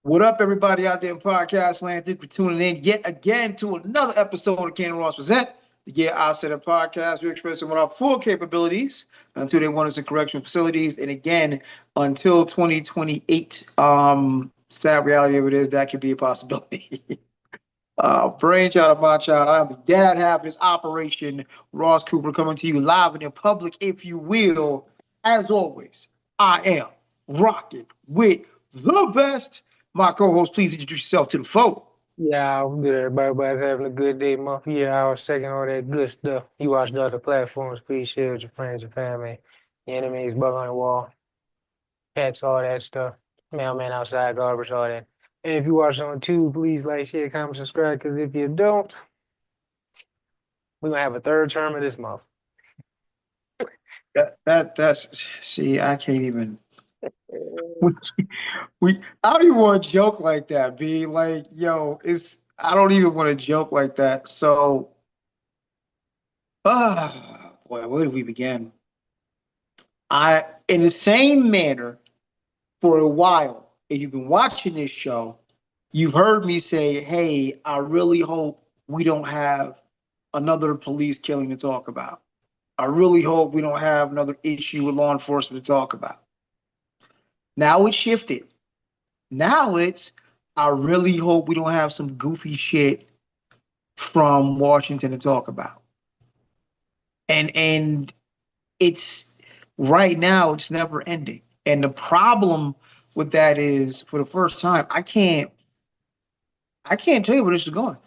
What up, everybody out there in podcast land? Thank you for tuning in yet again to another episode of Ken Ross Present. The Yeah I Said It podcast. We're expressing what our full capabilities until they want us in correctional facilities. And again, until 2028. Sad reality of it is that could be a possibility. Brainchild of my child. I am the dad half of this operation. Ross Cooper coming to you live and in public, if you will. As always, I am rocking with the best. My co-host, please introduce yourself to the folk. Yeah, I'm good. Everybody's having a good day, month, year, hour, second, all that good stuff. You watch the other platforms, please share with your friends, your family, your enemies, bug on the wall, pets, all that stuff. Mailman outside, garbage, all that. And if you watch on YouTube, please like, share, comment, subscribe, because if you don't, we're going to have a third term of this month. That's see, I can't even. We, we I don't even want to joke like that. Be like, yo, it's I don't even want to joke like that. So, boy, where do we begin? In the same manner, for a while, if you've been watching this show, you've heard me say, hey, I really hope we don't have another police killing to talk about. I really hope we don't have another issue with law enforcement to talk about. Now it's shifted. Now it's, I really hope we don't have some goofy shit from Washington to talk about. And it's right now, it's never ending. And the problem with that is, for the first time, I can't tell you where this is going.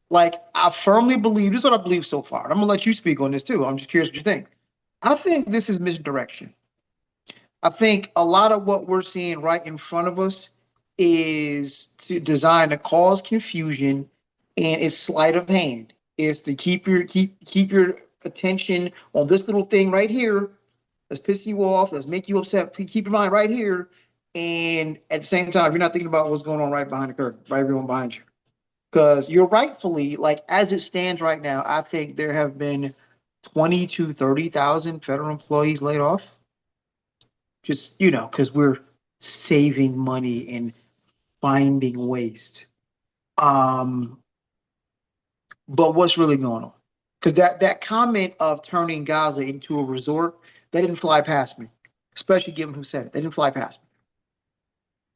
Like, I firmly believe this is what I believe so far. I'm gonna let you speak on this too. I'm just curious what you think. I think this is misdirection. I think a lot of what we're seeing right in front of us is to design to cause confusion, and it's sleight of hand. Is to keep your attention on this little thing right here. Let's piss you off. Let's make you upset. Keep your mind right here, and at the same time, you're not thinking about what's going on right behind the curtain, right everyone behind you. Because you're rightfully, like as it stands right now, I think there have been 20 to 30,000 federal employees laid off. Just, because we're saving money and finding waste. Um, but what's really going on? Because that comment of turning Gaza into a resort, that didn't fly past me, especially given who said it. That didn't fly past me.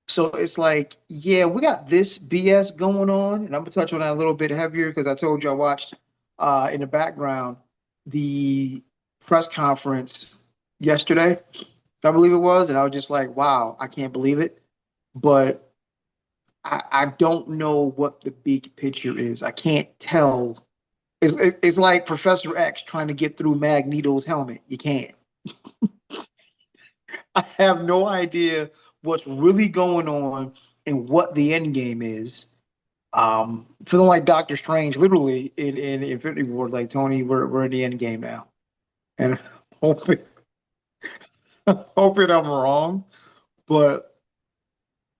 So it's like, yeah, we got this BS going on, and I'm gonna touch on that a little bit heavier because I told you I watched in the background the press conference yesterday, I believe it was, and I was just like, wow, I can't believe it. But I don't know what the big picture is. I can't tell. It's like Professor X trying to get through Magneto's helmet. You can't. I have no idea what's really going on and what the end game is. Feeling like Doctor Strange, literally in Infinity War, like Tony, we're in the end game now, and hoping hoping I'm wrong, but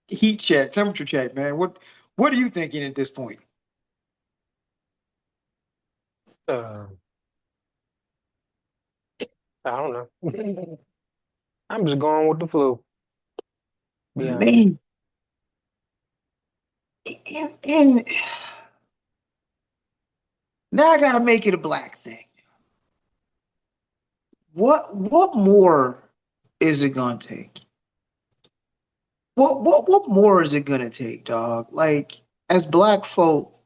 heat check, temperature check, man. What are you thinking at this point? Uh, I don't know. I'm just going with the flow, be honest. Man, and now I gotta make it a black thing. What more is it gonna take? What more is it gonna take, dog? Like, as black folk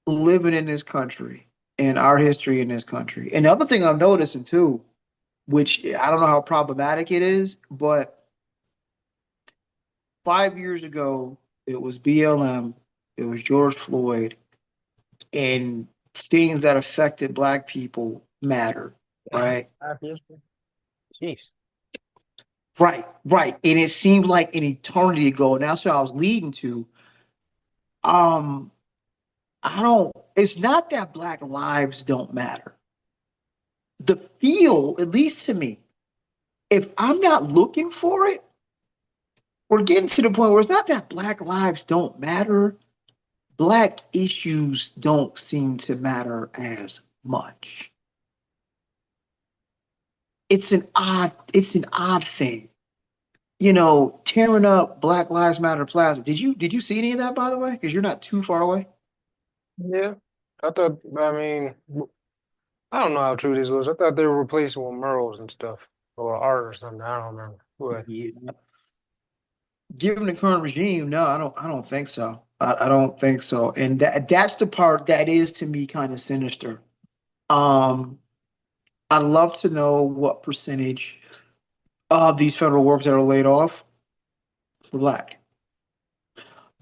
living in this country and our history in this country. And the other thing I'm noticing too, which I don't know how problematic it is, but 5 years ago it was BLM, it was George Floyd, and things that affected black people matter, Damn, right? 5 years. Jeez. Right, right. And it seemed like an eternity ago. And that's what I was leading to. Um, I don't, it's not that black lives don't matter. The feel, at least to me, if I'm not looking for it, we're getting to the point where it's not that black lives don't matter. Black issues don't seem to matter as much. It's an odd thing. tearing up Black Lives Matter Plaza. Did you see any of that, by the way? Because you're not too far away. Yeah. I mean, I don't know how true this was. I thought they were replacing with murals and stuff or art or something. I don't remember. But Yeah. Given the current regime, no, I don't think so. I don't think so. And that's the part that is to me kind of sinister. Um, I'd love to know what percentage of these federal workers that are laid off were black.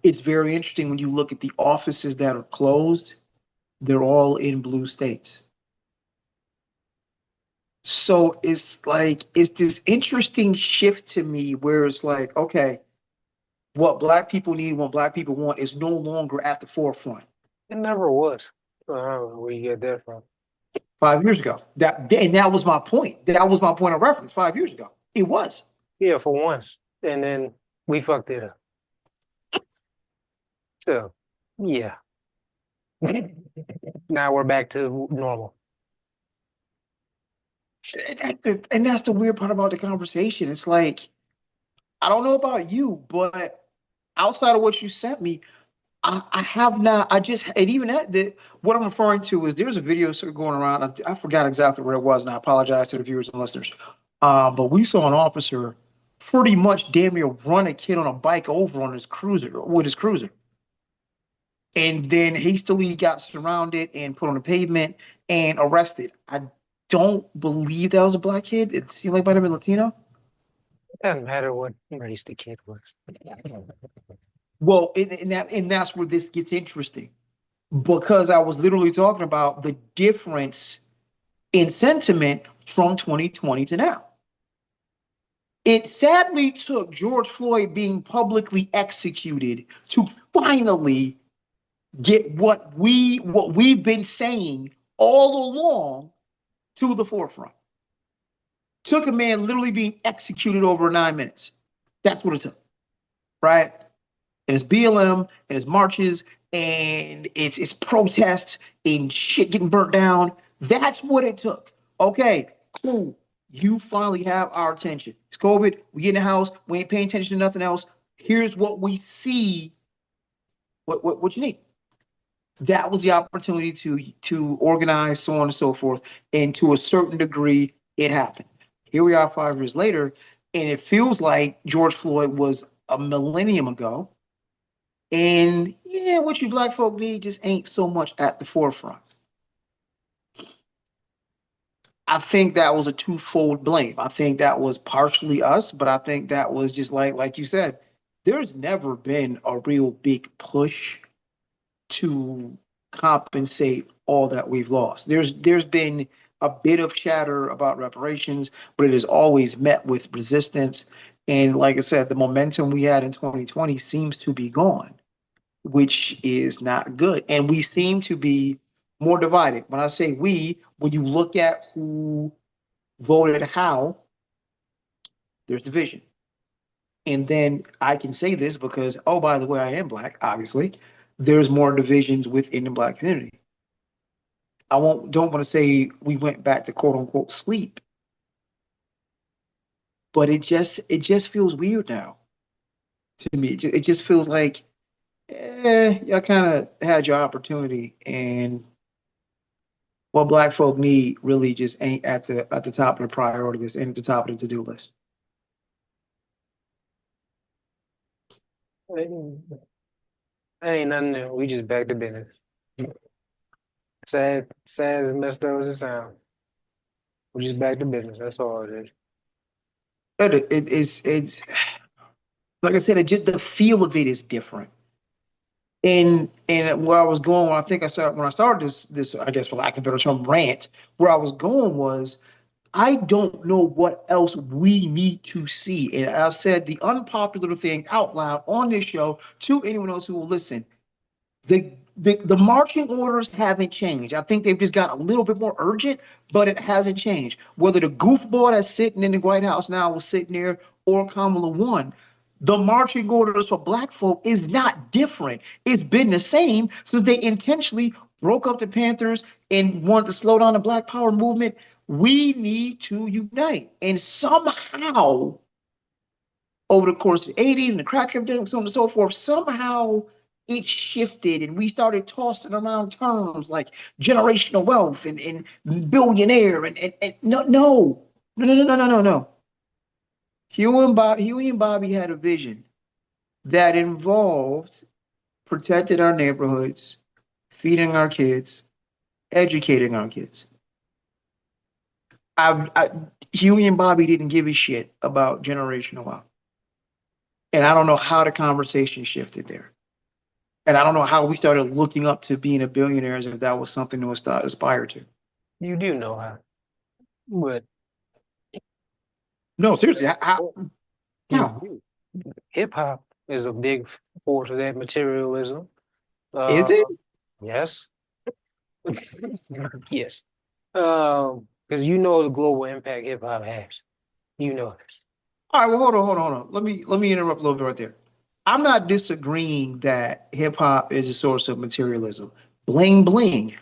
It's very interesting when you look at the offices that are closed, they're all in blue states. So it's this interesting shift to me where it's like, okay, what black people need, what black people want is no longer at the forefront. it never was. I don't know where you get that from. 5 years ago, that was my point. That was my point of reference 5 years ago. It was. Yeah, for once. And then we fucked it up. So, yeah. Now we're back to normal. And that's the weird part about the conversation. It's like, I don't know about you, but outside of what you sent me, I have not. I just, and even what I'm referring to is there's a video sort of going around. I forgot exactly where it was, and I apologize to the viewers and listeners. But we saw an officer pretty much damn near run a kid on a bike over on his cruiser with his cruiser, and then hastily got surrounded and put on the pavement and arrested. I don't believe that was a black kid. It seemed like might have been Latino. It doesn't matter what race the kid was. Well, and that's where this gets interesting because I was literally talking about the difference in sentiment from 2020 to now. It sadly took George Floyd being publicly executed to finally get what we've been saying all along to the forefront. Took a man literally being executed over 9 minutes. That's what it took, right? And it's BLM and it's marches and it's protests and shit getting burnt down. That's what it took. Okay, cool. You finally have our attention. It's COVID. We in the house. We ain't paying attention to nothing else. Here's what we see. What you need. That was the opportunity to organize, so on and so forth. And to a certain degree, it happened. Here we are 5 years later, and it feels like George Floyd was a millennium ago. And yeah, what you black folk need just ain't so much at the forefront. I think that was a twofold blame. I think that was partially us, but I think that was just like you said, there's never been a real big push to compensate all that we've lost. There's been a bit of chatter about reparations, but it is always met with resistance. And like I said, the momentum we had in 2020 seems to be gone, which is not good. And we seem to be more divided. When I say we, when you look at who voted how, there's division. And then I can say this because, oh, by the way, I am black, obviously. There's more divisions within the black community. Don't want to say we went back to quote unquote sleep, but it just feels weird now to me. It just feels like y'all kind of had your opportunity, and what black folk need really just ain't at the top of the priority list, ain't at the top of the to-do list. Ain't nothing new. We just back to business. Sad as messed up as it sounds. We just back to business. That's all it is. But it's like I said, the feel of it is different. And where I was going, I think I said when I started this I guess for lack of a better term rant, where I was going was I don't know what else we need to see. And I've said the unpopular thing out loud on this show to anyone else who will listen. The marching orders haven't changed. I think they've just got a little bit more urgent, but it hasn't changed. Whether the goofball that's sitting in the White House now was sitting there or Kamala won, the marching orders for black folk is not different. It's been the same since they intentionally broke up the Panthers and wanted to slow down the Black Power movement. We need to unite. And somehow, over the course of the 80s and the crack epidemic, so on and so forth, somehow it shifted and we started tossing around terms like generational wealth and billionaire and no. Huey and Bobby had a vision that involved protecting our neighborhoods, feeding our kids, educating our kids. I, Huey and Bobby didn't give a shit about generational wealth. And I don't know how the conversation shifted there. And I don't know how we started looking up to being a billionaire as if that was something to aspire to. You do know how, but No, seriously, you how? do. Hip hop is a big force of that materialism. Is Uh, it? yes, yes. Because you know the global impact hip hop has. You know this. All right, well, hold on. Let me interrupt a little bit right there. I'm not disagreeing that hip hop is a source of materialism. Bling bling.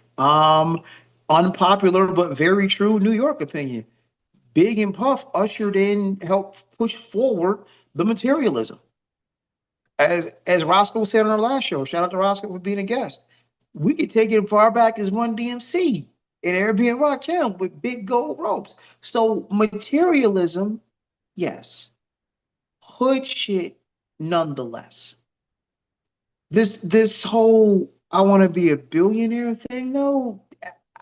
Unpopular but very true New York opinion. Big and Puff ushered in, helped push forward the materialism. As Roscoe said on our last show, shout out to Roscoe for being a guest. We could take it far back as Run DMC and Airbnb Rakim with big gold ropes. So materialism, yes. Hood shit, nonetheless. This whole I want to be a billionaire thing, no,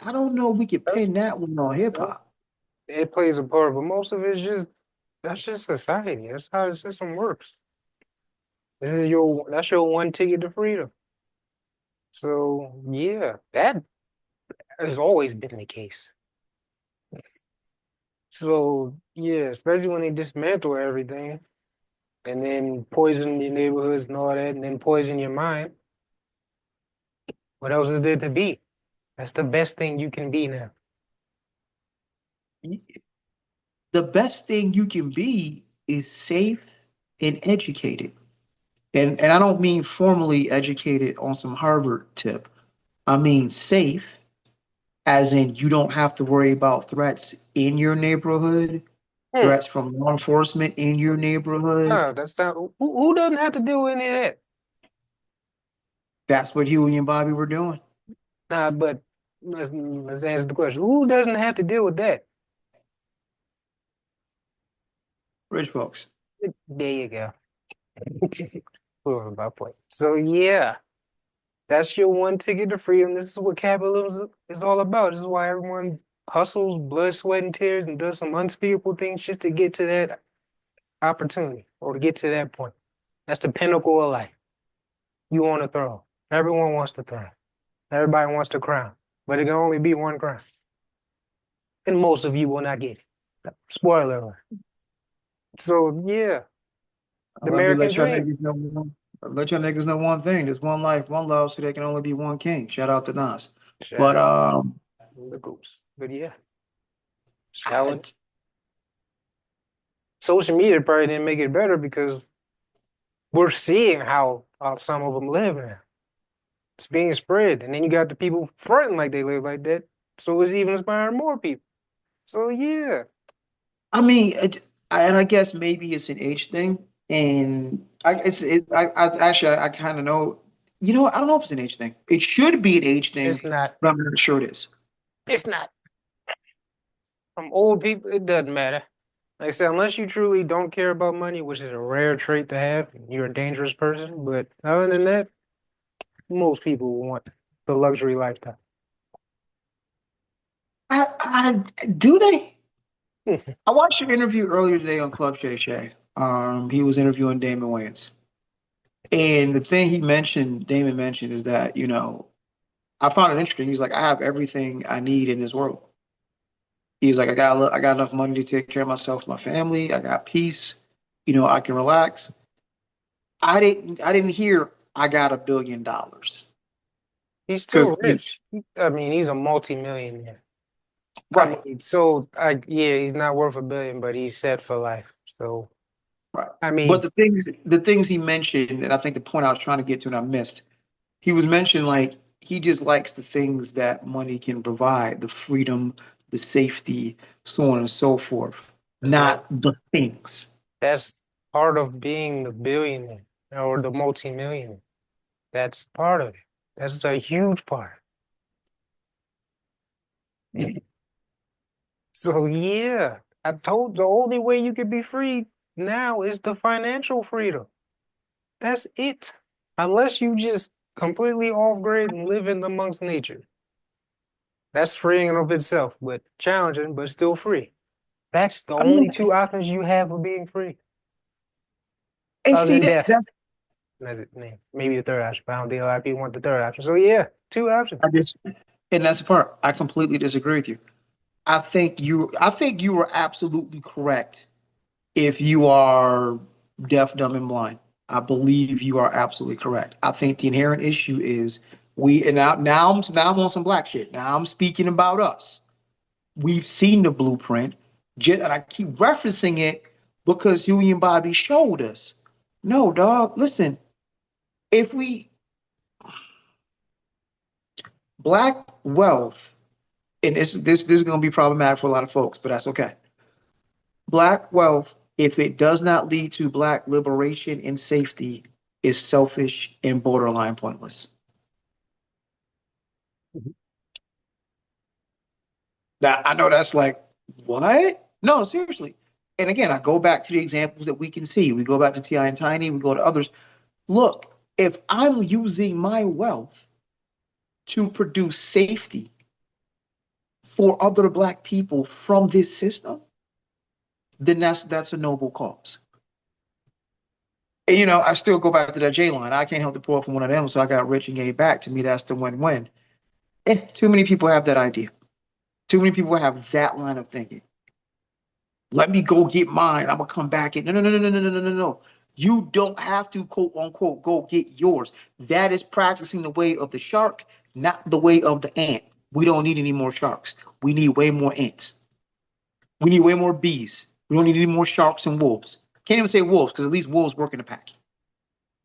I don't know if we could That's, pin that one on hip that's hop. it plays a part, but most of it's just that's just society. That's how the system works. That's your one ticket to freedom. So yeah, that has always been the case. So yeah, especially when they dismantle everything and then poison your neighborhoods and all that, and then poison your mind. What else is there to be? That's the best thing you can be now. The best thing you can be is safe and educated. And I don't mean formally educated on some Harvard tip. I mean safe, as in you don't have to worry about threats in your neighborhood, Hmm. threats from law enforcement in your neighborhood. No, that's not who doesn't have to deal with any of that. That's what Huey and Bobby were doing. Nah, but let's answer the question. Who doesn't have to deal with that? Rich folks. There you go. Proving my point. So yeah, that's your one ticket to freedom. This is what capitalism is all about. This is why everyone hustles, blood, sweat, and tears, and does some unspeakable things just to get to that opportunity or to get to that point. That's the pinnacle of life. You want a throne. Everyone wants the throne. Everybody wants the crown, but it can only be one crown, and most of you will not get it. Spoiler alert. So yeah, the Let me American let y'all dream. niggas know one. Let y'all niggas know one thing. There's one life, one love, so there can only be one king. Shout out to Nas. Shout But out the goose. But yeah, shout I, out. Social media probably didn't make it better because we're seeing how some of them live now. It's being spread, and then you got the people fronting like they live like that. So it's even inspiring more people. So yeah, I mean, and I guess maybe it's an age thing, and I kind of know. You know, what? I don't know if it's an age thing. It should be an age thing, it's not. but I'm not sure it is. It's not. From old people, it doesn't matter. Like I said, unless you truly don't care about money, which is a rare trait to have, you're a dangerous person. But other than that, most people want the luxury lifestyle. Do they? I watched an interview earlier today on Club Shay Shay. He was interviewing Damon Wayans, and the thing Damon mentioned, is that I found it interesting. He's like, I have everything I need in this world. He's like, I got enough money to take care of myself, my family. I got peace. I can relax. I didn't hear I got $1 billion He's because still rich. I mean, he's a multi-millionaire. I right, mean, so yeah, he's not worth a billion, but he's set for life. So right. I But mean, the things he mentioned, and I think the point I was trying to get to and I missed, he was mentioning like he just likes the things that money can provide, the freedom, the safety, so on and so forth, that's what not the things. that's part of being the billionaire or the multimillionaire. That's part of it. That's a huge part. So yeah, I told the only way you can be free now is the financial freedom. That's it. Unless you just completely off grid and live in amongst nature. That's freeing of itself, but challenging, but still free. That's the I mean, only two options you have for being free. and Other see than that death. that's Maybe the third option, but I don't think a lot of people want the third option. So yeah, two options. I just and that's the part. I completely disagree with you. I think you are absolutely correct if you are deaf, dumb, and blind. I believe you are absolutely correct. I think the inherent issue is and now I'm on some black shit. Now I'm speaking about us. We've seen the blueprint, and I keep referencing it because Huey and Bobby showed us. No, dog. Listen, if we black wealth, and this is going to be problematic for a lot of folks, but that's okay. Black wealth, if it does not lead to black liberation and safety, is selfish and borderline pointless. Mhm. Now, I know that's like, what? No, seriously. And again, I go back to the examples that we can see. We go back to T.I. and Tiny, we go to others. Look, if I'm using my wealth to produce safety for other black people from this system, then that's a noble cause. And, I still go back to that J line. I can't help to pour from one of them, so I got rich and gave back. To me, that's the win-win. Too many people have that idea. Too many people have that line of thinking. Let me go get mine. I'm gonna come back and no. You don't have to quote unquote go get yours. That is practicing the way of the shark, not the way of the ant. We don't need any more sharks. We need way more ants. We need way more bees. We don't need any more sharks and wolves. Can't even say wolves because at least wolves work in a pack.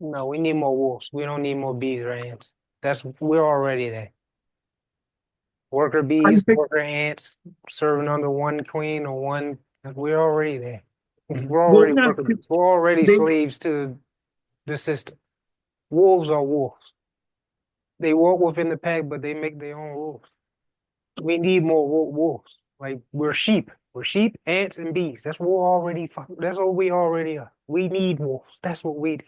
No, we need more wolves. We don't need more bees or ants. We're already there. Worker How you bees, think worker ants, serving under one queen or one. We're already there. We're well, already worker bees. We're already they slaves to the system. Wolves are wolves. They walk within the pack, but they make their own rules. We need more wolves. Like we're sheep. We're sheep, ants, and bees. That's what we already are. We need wolves. That's what we need.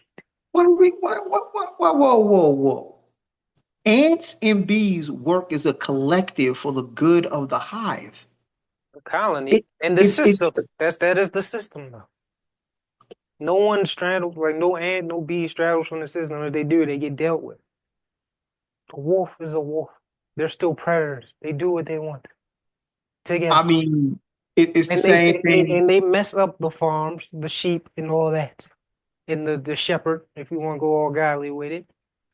what are we what whoa. Ants and bees work as a collective for the good of the hive. The colony It, and the it's system. That is the system though. No one straddles, like no ant, no bee straddles from the system. If they do, they get dealt with. A wolf is a wolf. They're still predators. They do what they want I together. mean, it's the And they same and they, thing. and they mess up the farms, the sheep, and all that. And the shepherd, if you want to go all godly with it.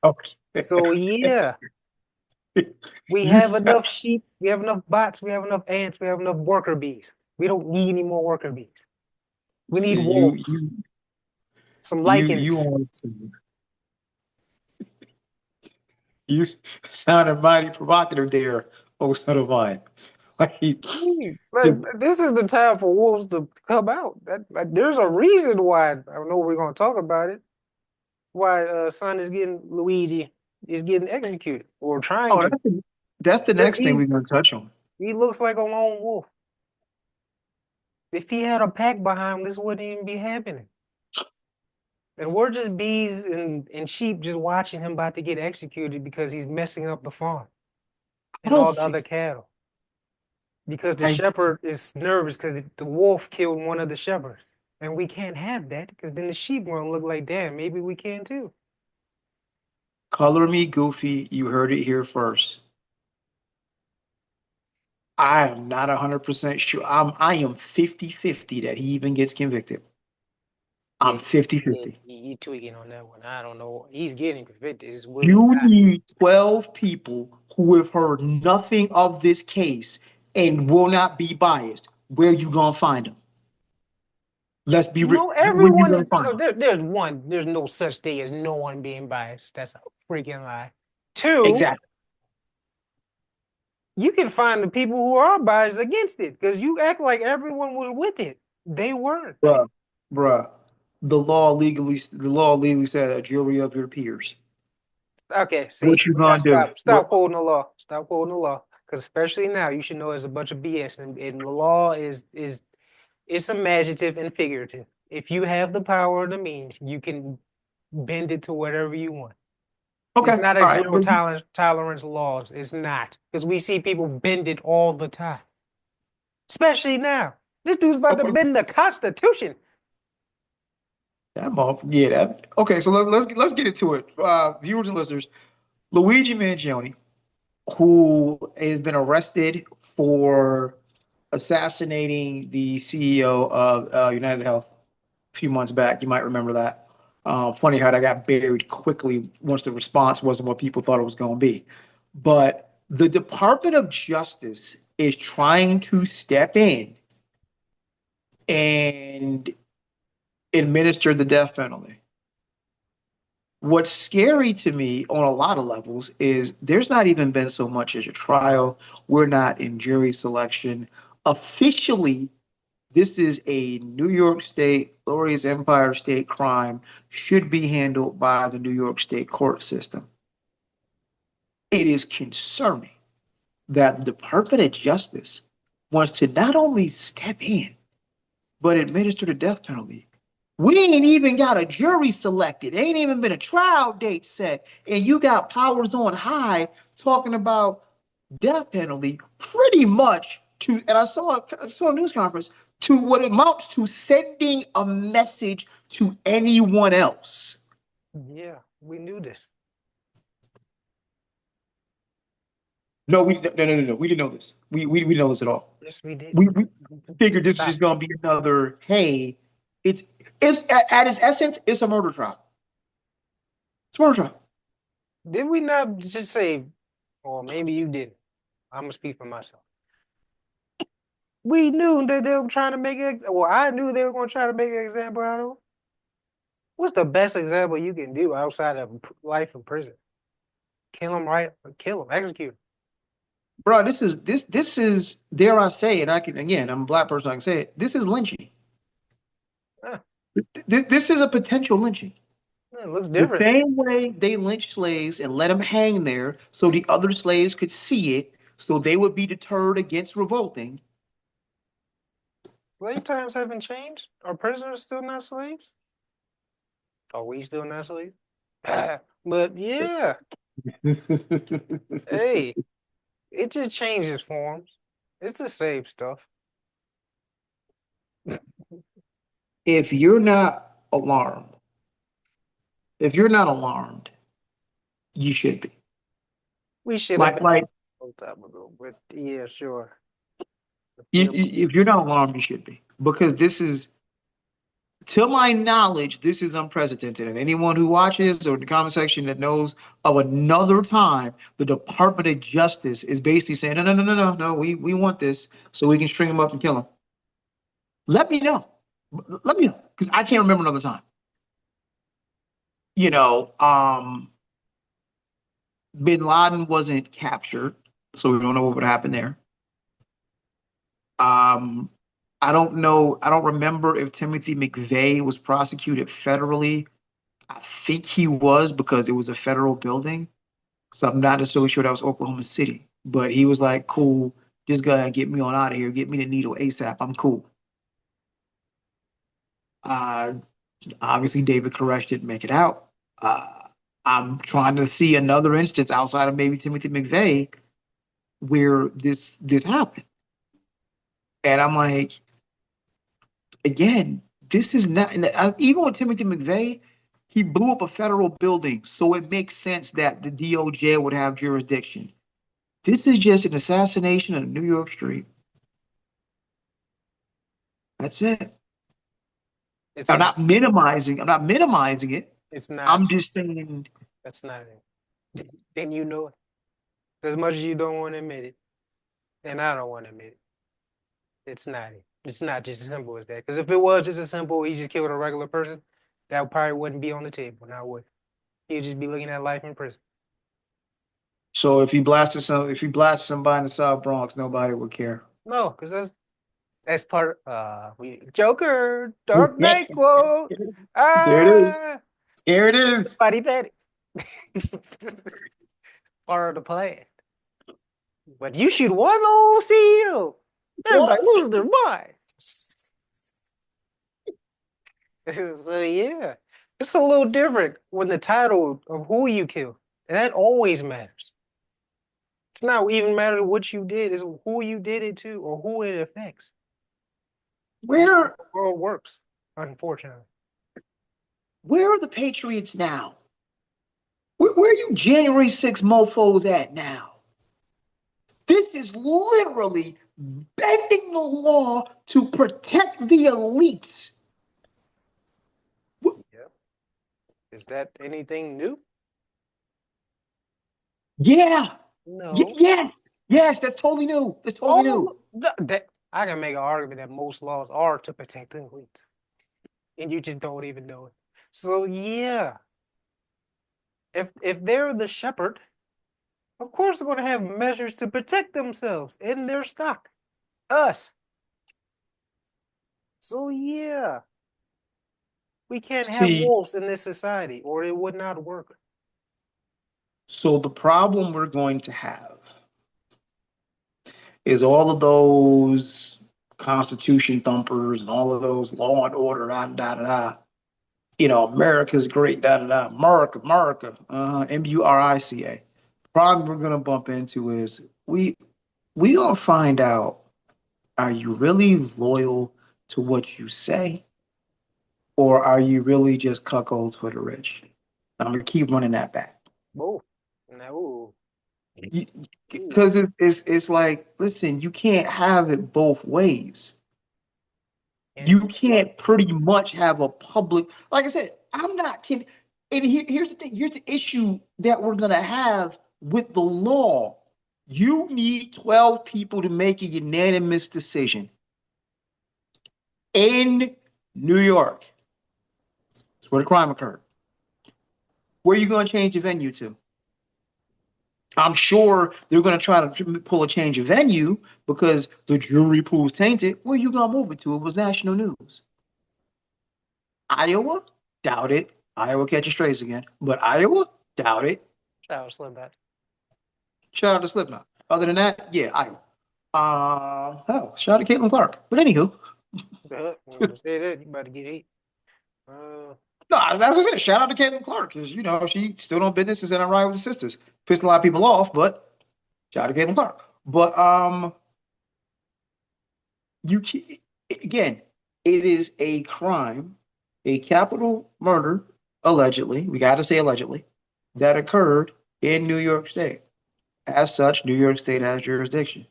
Okay. So yeah, we You have sound, enough sheep, we have enough bots, we have enough ants, we have enough worker bees. We don't need any more worker bees. We need see, you wolves, you some you lichens. want to you sounded mighty provocative there, oh son of mine. Like, But this is the time for wolves to come out. There's a reason why I know we're gonna talk about it. Why son is getting Luigi is getting executed or trying oh, to. that's the Because next thing we're going to touch on. he looks like a lone wolf. If he had a pack behind him, this wouldn't even be happening. And we're just bees and sheep just watching him about to get executed because he's messing up the farm I and don't all the other think cattle. Because the I shepherd is nervous because the wolf killed one of the shepherds. And we can't have that because then the sheep gonna look like, damn, maybe we can too. color me goofy. You heard it here first. I am not 100% sure. I am 50-50 that he even gets convicted. Yeah, I'm 50-50. you tweaking on that one. I don't know. He's getting convicted. Will he You not? need 12 people who have heard nothing of this case and will not be biased. Where you gonna find them? Let's be real. No, Where you everyone gonna is find them? there's no such thing as no one being biased. That's a freaking lie. Two, Exactly. you can find the people who are biased against it because you act like everyone was with it. They weren't. Bruh. Bruh. the law legally said a jury of your peers. Okay, see, What you we gotta gonna do? stop quoting the law. Stop quoting the law. Because especially now, you should know it's a bunch of BS, and the law is it's imaginative and figurative. If you have the power or the means, you can bend it to whatever you want. It's Okay, not a all right. zero tolerance laws. It's not. Because we see people bend it all the time. Especially now. This dude's about to Okay. bend the Constitution. Yeah, that okay. So let's get into it. Viewers and listeners, Luigi Mangione, who has been arrested for assassinating the CEO of United Health a few months back. You might remember that. Funny how that got buried quickly once the response wasn't what people thought it was going to be. But the Department of Justice is trying to step in and administer the death penalty. What's scary to me on a lot of levels is there's not even been so much as a trial. We're not in jury selection. Officially, this is a New York State, Glorious Empire State crime, should be handled by the New York State court system. It is concerning that the Department of Justice wants to not only step in, but administer the death penalty. We ain't even got a jury selected. Ain't even been a trial date set. And you got powers on high talking about death penalty pretty much to, and I saw a news conference, to what amounts to sending a message to anyone else. Yeah, we knew this. No, no. We didn't know this. We didn't know this at all. Yes, we did. We figured this was Stop. just gonna be another, hey, it's at its essence, it's a murder trial. It's a murder trial. Did we not just say, or maybe you didn't? I'm gonna speak for myself. We knew that they were trying to make it. Well, I knew they were going to try to make an example out of him. What's the best example you can do outside of life in prison? Kill him, right? Kill him, execute him. Bro, this is dare I say it, I can again, I'm a black person, I can say it. This is lynching. Yeah, This is a potential lynching. it looks The different. same way they lynched slaves and let them hang there so the other slaves could see it, so they would be deterred against revolting. Slave times haven't changed. Are prisoners still not slaves? Are we still not slaves? But yeah, hey, it just changes forms. It's the same stuff. If you're not alarmed, if you're not alarmed, you should be. We should have Like, been like a long time ago, but yeah, sure. if you're not alarmed, you should be. Because this is, to my knowledge, this is unprecedented. And anyone who watches or in the comment section that knows of another time, the Department of Justice is basically saying, no, we want this so we can string them up and kill them. Let me know. Let me know. Because I can't remember another time. You know, Bin Laden wasn't captured, so we don't know what would happen there. Um, I don't know. I don't remember if Timothy McVeigh was prosecuted federally. I think he was because it was a federal building. So I'm not necessarily sure that was Oklahoma City. But he was like, cool, just go ahead and get me on out of here. Get me the needle ASAP. I'm cool. Uh, Obviously, David Koresh didn't make it out. I'm trying to see another instance outside of maybe Timothy McVeigh where this happened. And I'm like, again, this is not, even with Timothy McVeigh, he blew up a federal building. So it makes sense that the DOJ would have jurisdiction. This is just an assassination on a New York street. That's it. It's I'm not. not minimizing. I'm not minimizing it. It's not. I'm just saying, That's not it. Then you know it. As much as you don't want to admit it, and I don't want to admit it, it's not it. It's not just as simple as that. Because if it was just as simple, he just killed a regular person, that probably wouldn't be on the table. Now would? You'd just be looking at life in prison. so if he blasted somebody in the South Bronx, nobody would care. No, because That's part. We Joker, Dark Knight quote. There it is. Ah, There it is. Buddy Petty. Part of the plan. But you shoot one old CEO, everybody What? loses their mind. So yeah, it's a little different when the title of who you kill, and that always matters. It's not even matter what you did; it's who you did it to or who it affects. That's how Where the world works, unfortunately. where are the Patriots now? Where are you January 6 mofos at now? This is literally bending the law to protect the elites. Yeah. Is that anything new? Yeah. No. Yes, that's totally new. That's totally new. That I can make an argument that most laws are to protect the elite, and you just don't even know it. So yeah, if they're the shepherd, of course they're going to have measures to protect themselves and their stock, us. So yeah, we can't have See, wolves in this society, or it would not work. so the problem we're going to have is all of those constitution thumpers and all of those law and order, da da da da. You know, America's great, da da da. America, Murica. Problem we're gonna bump into is we gonna find out, are you really loyal to what you say, or are you really just cuckolds for the rich? I'm gonna keep running that back. Both. No. Ooh. Because it's like, listen, you can't have it both ways. And You can't pretty much have a public, like I said, I'm not kidding. And here's the thing, here's the issue that we're gonna have with the law. You need 12 people to make a unanimous decision in New York. That's where the crime occurred. Where are you going to change the venue to? I'm sure they're going to try to pull a change of venue because the jury pool's tainted. Where are you going to move it to? It was national news. Iowa? Doubt it. Iowa catching strays again. But Iowa? Doubt it. shout out Slim Bat. Shout out to Slipknot. Other than that, yeah, Iowa. Hell, shout out to Caitlin Clark. But anywho, When you say that, you about to get hate. no, that's what I said. Shout out to Caitlin Clark because you know she still doing businesses and I ride with the sisters. Pissing a lot of people off, but shout out to Caitlin Clark. But you can, again, it is a crime, a capital murder, allegedly. We got to say allegedly, that occurred in New York State. As such, New York State has jurisdiction.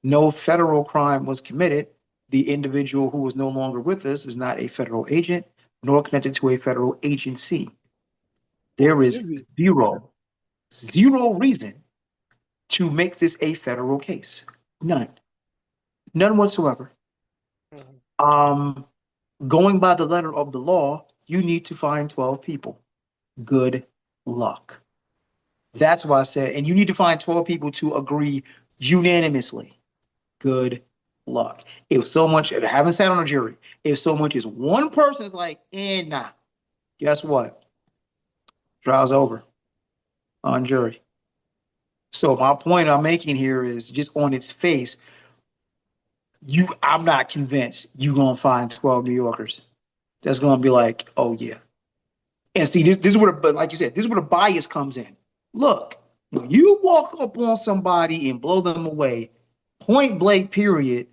No federal crime was committed. The individual who is no longer with us is not a federal agent nor connected to a federal agency. There is zero reason to make this a federal case. None whatsoever. Mhm. Going by the letter of the law, you need to find 12 people. Good luck. That's why I said, and you need to find 12 people to agree unanimously. Good luck. If so much, if I haven't sat on a jury, if so much as one person is like, nah, guess what? Trial's over on jury. So my point I'm making here is just on its face, I'm not convinced you're gonna find 12 New Yorkers that's gonna be like, oh yeah. And see, this is where, but like you said, this is where the bias comes in. Look, when you walk up on somebody and blow them away, point blank, period,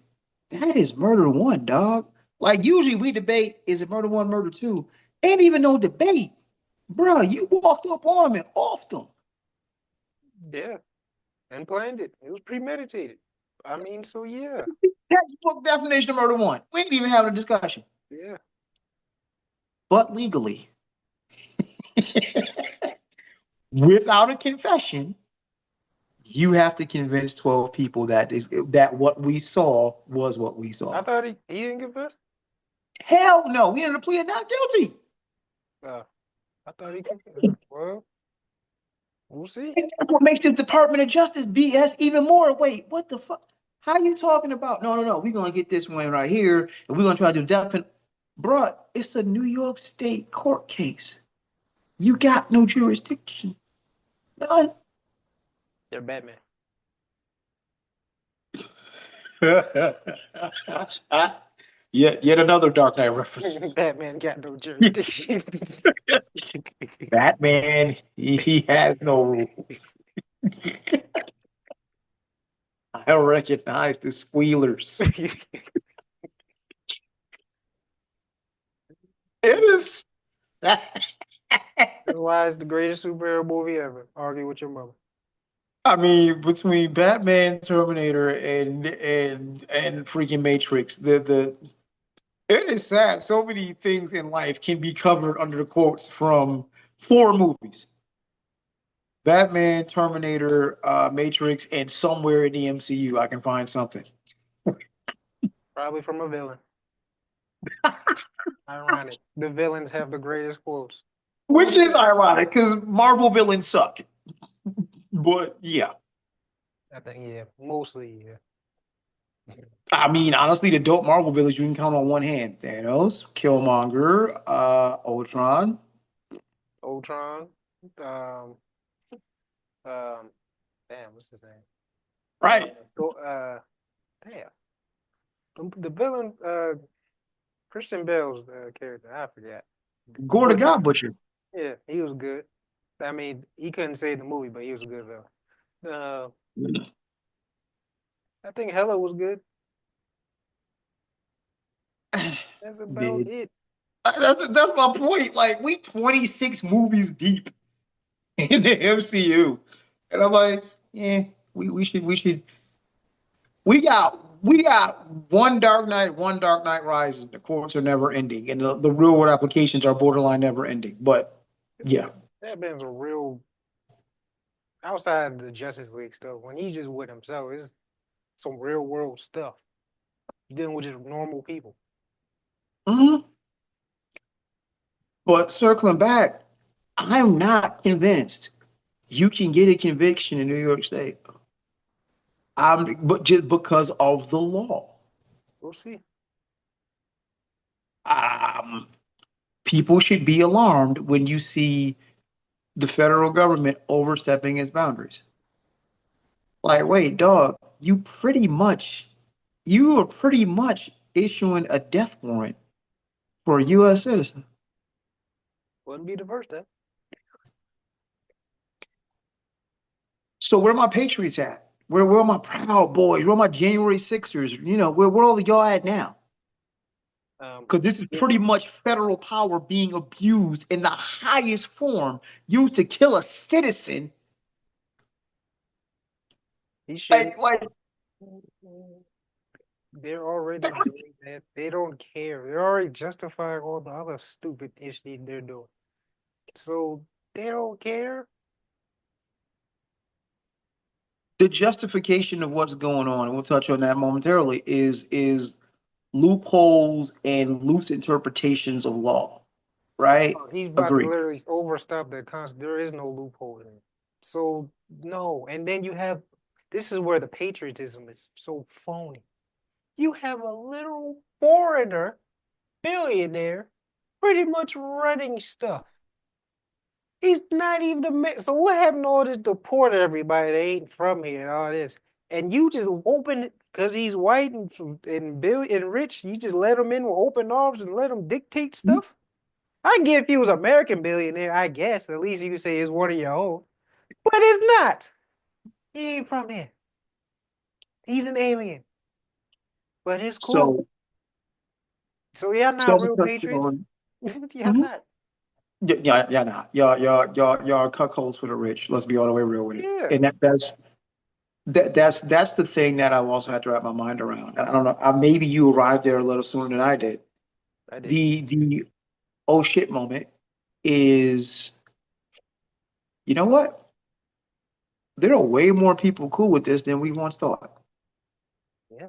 that is murder one, dog. Like usually we debate, is it murder one, murder two? Ain't even no debate. Bro, you walked up on them and off them. Yeah, and planned it. It was premeditated. I mean, so yeah, Textbook definition of murder one. We ain't even having a discussion. yeah. But legally, without a confession, you have to convince 12 people that what we saw was what we I saw. thought he didn't confess. Hell no, we ended up pleading not guilty. I thought he confessed. Well, we'll see. That's what makes the Department of Justice BS even more. Wait, what the fuck? How you talking about? No, no, no. We're gonna get this one right here, and we're gonna try to do death penalty. Bruh, it's a New York State court case. You got no jurisdiction. None. They're Batman. Yet another Dark Knight reference. Batman got no jurisdiction. Batman, he has no rules. I recognize the squealers. It is. Why is the greatest superhero movie ever? Argue with your mother. I mean, between Batman, Terminator, and freaking Matrix, it is sad. So many things in life can be covered under quotes from 4 movies: Batman, Terminator, Matrix, and somewhere in the MCU I can find something. Probably from a villain. Ironic. The villains have the greatest quotes. Which is ironic because Marvel villains suck. But yeah. I think, yeah, mostly, yeah. I mean, honestly, the dope Marvel villains you can count on one hand: Thanos, Killmonger, Ultron. Ultron. Um, damn, what's his name? Right. Damn. The villain, Christian Bale's character, I forgot. Gore the God Butcher. Yeah, he was good. I mean, he couldn't save the movie, but he was a good villain. I think Hela was good. That's about it. That's my point. Like, we 26 movies deep in the MCU. And I'm like, yeah, we got one Dark Knight, one Dark Knight Rises. The courts are never ending, and the real world applications are borderline never ending. But yeah, that man's a real outside the Justice League stuff. When he's just with himself, it's some real world stuff. You're dealing with just normal people. Mm-hmm. But circling back, I'm not convinced you can get a conviction in New York State. But just because of the law. We'll see. People should be alarmed when you see the federal government overstepping its boundaries. Like, wait, dog, you are pretty much issuing a death warrant for a U.S. citizen. Wouldn't be the first time. So where are my Patriots at? Where are my Proud Boys? Where are my January Sixers? You know, where all of y'all at now? Because this is pretty much federal power being abused in the highest form, used to kill a citizen. He should. They're already doing that. They don't care. They're already justifying all the other stupid issues they're doing. So they don't care. The justification of what's going on, and we'll touch on that momentarily, is loopholes and loose interpretations of law, right? He's about to literally overstep the concept. There is no loophole in it. So no, and then you have, this is where the patriotism is so phony. You have a little foreigner, billionaire, pretty much running stuff. He's not even so what happened to all this deport everybody that ain't from here and all this? And you just open it because he's white and rich, you just let him in with open arms and let him dictate stuff? I can get if he was American billionaire, I guess. At least you could say it's one of your own. But it's not. He ain't from here. He's an alien. But it's cool. So y'all not real patriots? Y'all not. Yeah, not. Y'all cuckolds for the rich. Let's be all the way real with it. Yeah. And that's the thing that I also had to wrap my mind around. I don't know. Maybe you arrived there a little sooner than I did. The oh shit moment is, you know what? There are way more people cool with this than we once thought. Yeah.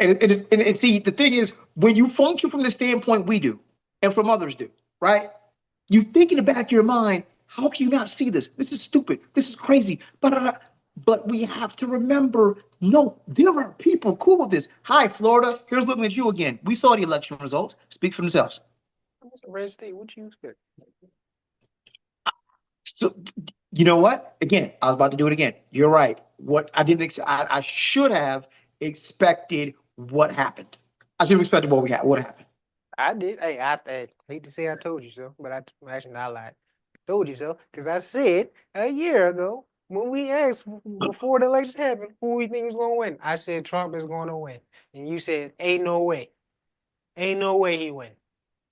And see, the thing is, when you function from the standpoint we do, and from others do, right? You think in the back of your mind, how can you not see this? This is stupid. This is crazy. But But we have to remember, no, there are people cool with this. Hi, Florida. Here's looking at you again. We saw the election results. Speak for themselves. It's a red state. What you expect? So, you know what? Again, I was about to do it again. You're right. What I didn't, I should have expected what happened. I should have expected what happened. I did. Hey, I hate to say I told you so, but I actually not lied. Told you so because I said a year ago when we asked before the election happened who we think was going to win. I said Trump is going to win, and you said ain't no way he win.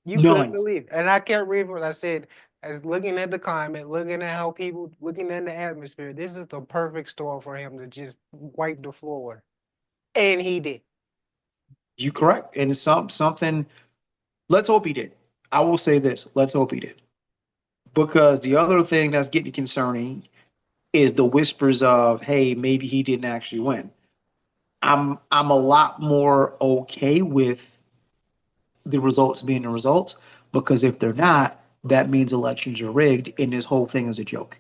You couldn't None. believe it. And I kept reading what I said, as looking at the climate, looking at how people, looking at the atmosphere, this is the perfect storm for him to just wipe the floor with. And he did. You correct. And it's something. Let's hope he did. I will say this. Let's hope he did. Because the other thing that's getting concerning is the whispers of, hey, maybe he didn't actually win. I'm a lot more okay with the results being the results, because if they're not, that means elections are rigged and this whole thing is a joke.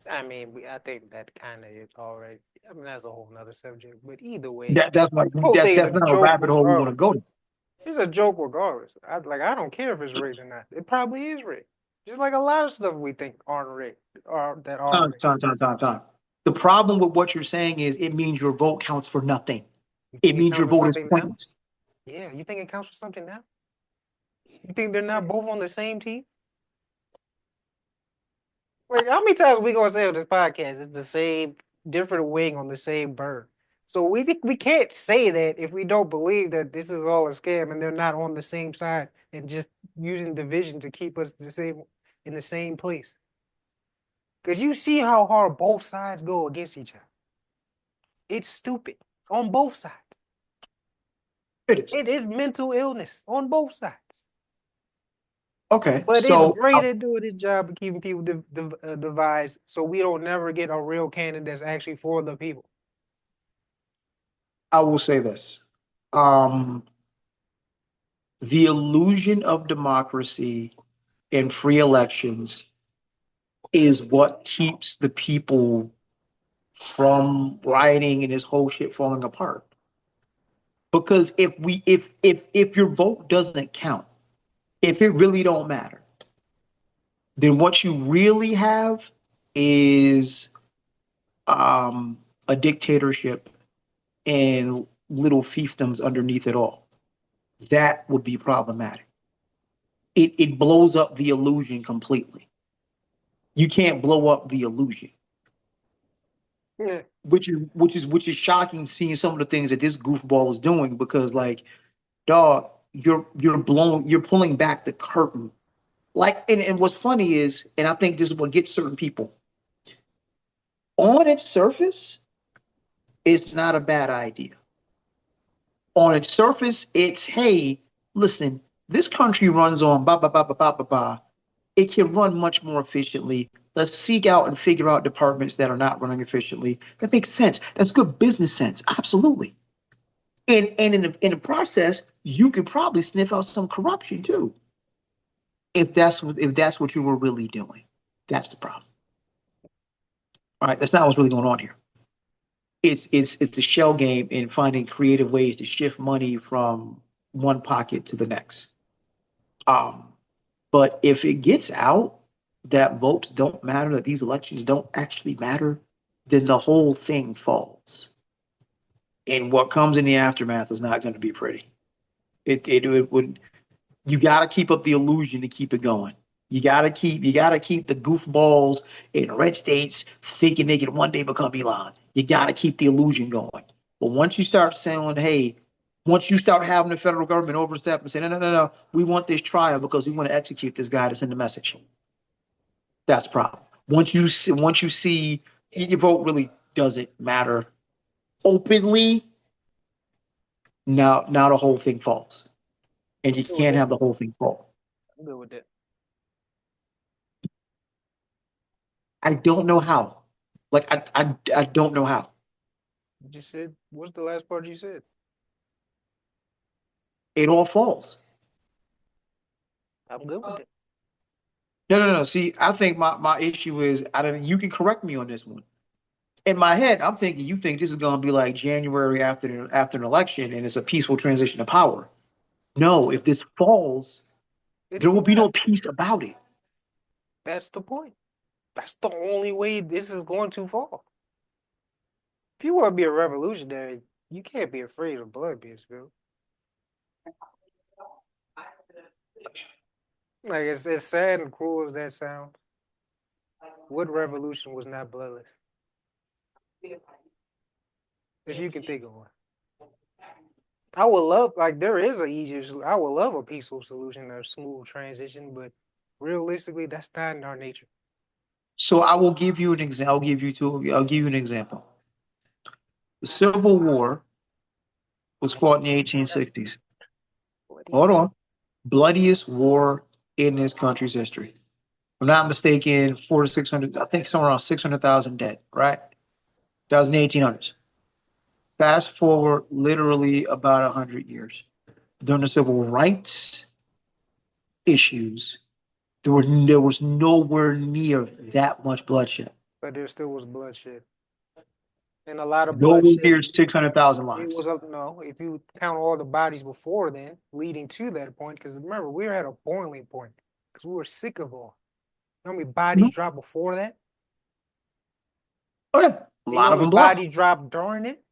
I mean, I think that kind of is already, I mean, that's a whole nother subject. But either way, That's like the whole thing's that's a not a joke rabbit hole we want to regardless. go to. It's a joke regardless. I don't care if it's rigged or not. It probably is rigged. Just like a lot of stuff we think aren't rigged or that are rigged. Time. The problem with what you're saying is it means your vote counts for nothing. You It think it means counts your for vote is something now? pointless. Yeah, you think it counts for something now? You think they're not both on the same team? Like, how many times we gonna say on this podcast it's the same different wing on the same bird? So we can't say that if we don't believe that this is all a scam and they're not on the same side and just using division to keep us the same in the same place. Because you see how hard both sides go against each other. It's stupid on both sides. It is. It is mental illness on both sides. Okay, But it's so great at doing its job of keeping people divided, so we don't never get a real candidate that's actually for the people. I will say this. Um, the illusion of democracy and free elections is what keeps the people from rioting and this whole shit falling apart. Because if your vote doesn't count, if it really don't matter, then what you really have is um, a dictatorship and little fiefdoms underneath it all. That would be problematic. It blows up the illusion completely. You can't blow up the illusion. Yeah. Which is shocking, seeing some of the things that this goofball is doing, because like, dog, you're pulling back the curtain. Like, and what's funny is, and I think this is what gets certain people, on its surface, it's not a bad idea. On its surface, it's, hey, listen, this country runs on ba ba ba ba ba ba ba. It can run much more efficiently. Let's seek out and figure out departments that are not running efficiently. That makes sense. That's good business sense. Absolutely. And in the process, you could probably sniff out some corruption too, if that's what you were really doing. That's the problem. All right, that's not what's really going on here. It's a shell game in finding creative ways to shift money from one pocket to the next. Um, but if it gets out that votes don't matter, that these elections don't actually matter, then the whole thing falls. And what comes in the aftermath is not going to be pretty. It would, you got to keep up the illusion to keep it going. You got to keep the goofballs in red states thinking they can one day become Elon. You got to keep the illusion going. But once you start saying, hey, once you start having the federal government overstep and say, no, no, no, no, we want this trial because we want to execute this guy to send a message. That's the problem. Once you see your vote really doesn't matter openly, now the whole thing falls, and you I'm good with can't that. have the whole thing fall. I'm good with that. I don't know how. Like I don't know how. You just said, what's the last part you said? It all falls. I'm good with it. No, no, no. See, I think my issue is, I don't. You can correct me on this one. in my head, I'm thinking you think this is going to be like January after an election, and it's a peaceful transition of power. No, if this falls, there It's will be not. no peace about it. That's the point. That's the only way this is going to fall. If you want to be a revolutionary, you can't be afraid of blood being spilled. Like it's as sad and cruel as that sounds. What revolution was not bloodless? If you can think of one. I would love like there is a easier. I would love a peaceful solution or smooth transition, but realistically, that's not in our nature. So I will give you an example. I'll give you an example. The Civil War was fought in the 1860s. Hold on. Bloodiest war in this country's history. If I'm not mistaken, 400 to 600, I think somewhere around 600,000 dead, right? That was in the 1800s. Fast forward literally about 100 years. During the civil rights issues, there was nowhere near that much bloodshed. But there still was bloodshed, and a lot of Nowhere bloodshed. near 600,000 It lives. was up no. If you count all the bodies before then, leading to that point, because remember we were at a boiling point because we were sick of all. You know how many bodies Mhm. dropped before that? Oh, yeah. A You know lot how of many them black. bodies dropped during it?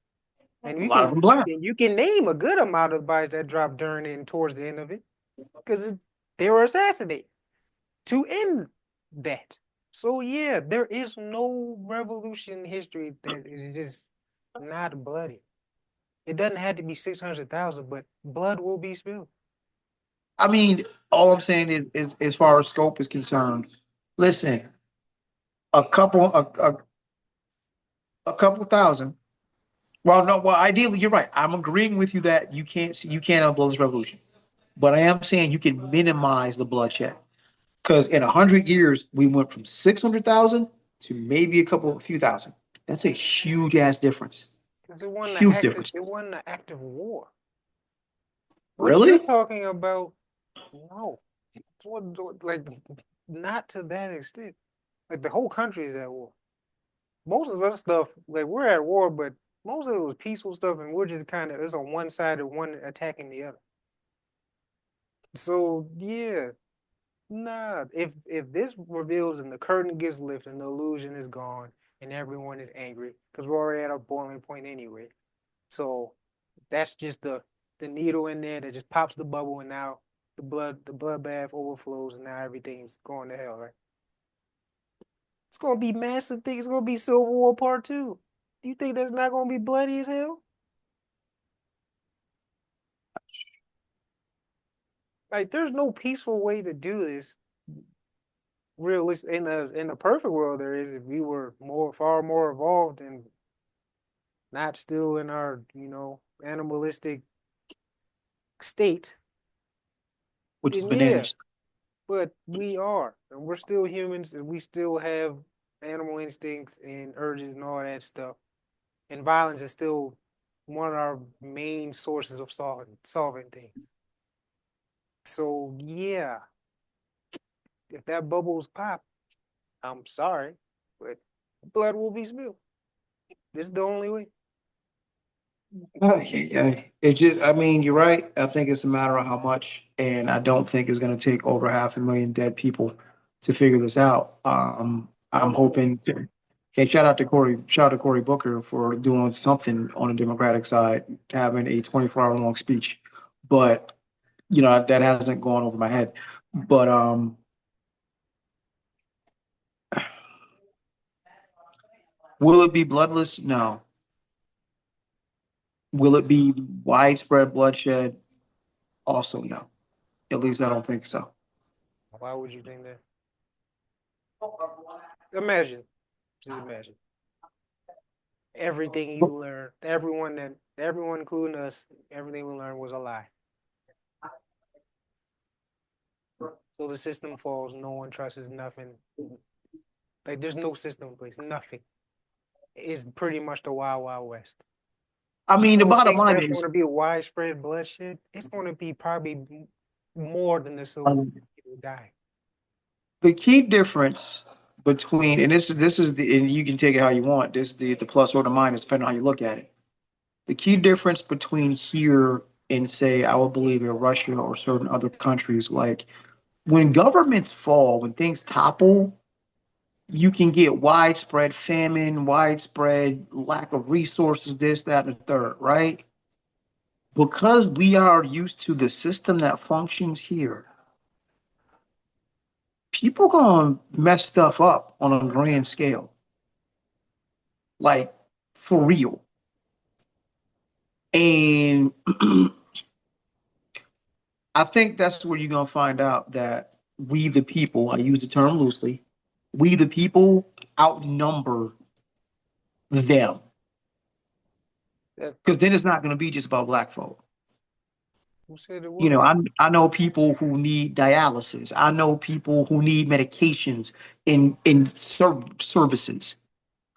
And A lot of them black. you can name a good amount of bodies that dropped during it and towards the end of it because they were assassinated to end that. So yeah, there is no revolution in history that is just not bloody. It doesn't have to be 600,000, but blood will be spilled. I mean, all I'm saying is as far as scope is concerned, listen, a couple, a couple thousand. Well, no, well, ideally, you're right. I'm agreeing with you that you can't have a bloodless revolution, but I am saying you can minimize the bloodshed because in 100 years we went from 600,000 to maybe a few thousand. That's a huge ass difference. Because it wasn't Huge difference. an active war. What you're Really? talking about, no. It's like not to that extent. Like the whole country is at war. Most of us stuff, like we're at war, but most of it was peaceful stuff, and we're just kind of it's on one side and one attacking the other. So yeah, nah. If this reveals and the curtain gets lifted and the illusion is gone and everyone is angry because we're already at a boiling point anyway. So that's just the needle in there that just pops the bubble, and now the bloodbath overflows, and now everything's going to hell, right? It's gonna be massive thing. It's gonna be Civil War Part Two. Do you think that's not gonna be bloody as hell? Like, there's no peaceful way to do this. Realistic in the perfect world, there is if we were far more evolved and not still in our animalistic state. Which is Then yeah, bananas. but we are, and we're still humans, and we still have animal instincts and urges and all that stuff. And violence is still one of our main sources of solving things. So yeah, if that bubbles pop, I'm sorry, but blood will be spilled. This is the only way. Yeah. It just, I mean, you're right. I think it's a matter of how much, and I don't think it's going to take over 500,000 dead people to figure this out. I'm hoping to. Okay, shout out to Cory Booker for doing something on the Democratic side, having a 24-hour long speech. But that hasn't gone over my head. But will it be bloodless? No. Will it be widespread bloodshed? Also, no. At least I don't think so. Why would you think that? Imagine, just imagine everything you learned, everyone, including us, everything we learned was a lie. So the system falls. No one trusts nothing. Like there's no system in place. Nothing. It's pretty much the wild, wild west. I You mean, the don't bottom think line there's is going to be a widespread bloodshed? It's going to be probably more than the Civil War um, people die. the key difference between, and this is the, and you can take it how you want. This is the plus or the minus, depending on how you look at it. The key difference between here and say, I would believe in Russia or certain other countries, like when governments fall, when things topple, you can get widespread famine, widespread lack of resources, this, that, and the third, right? Because we are used to the system that functions here, people gonna mess stuff up on a grand scale, like for real. And I think that's where you're gonna find out that we the people, I use the term loosely, we the people outnumber them. That, Because then it's not gonna be just about black folk. who said it You know, was? I know people who need dialysis. I know people who need medications in services.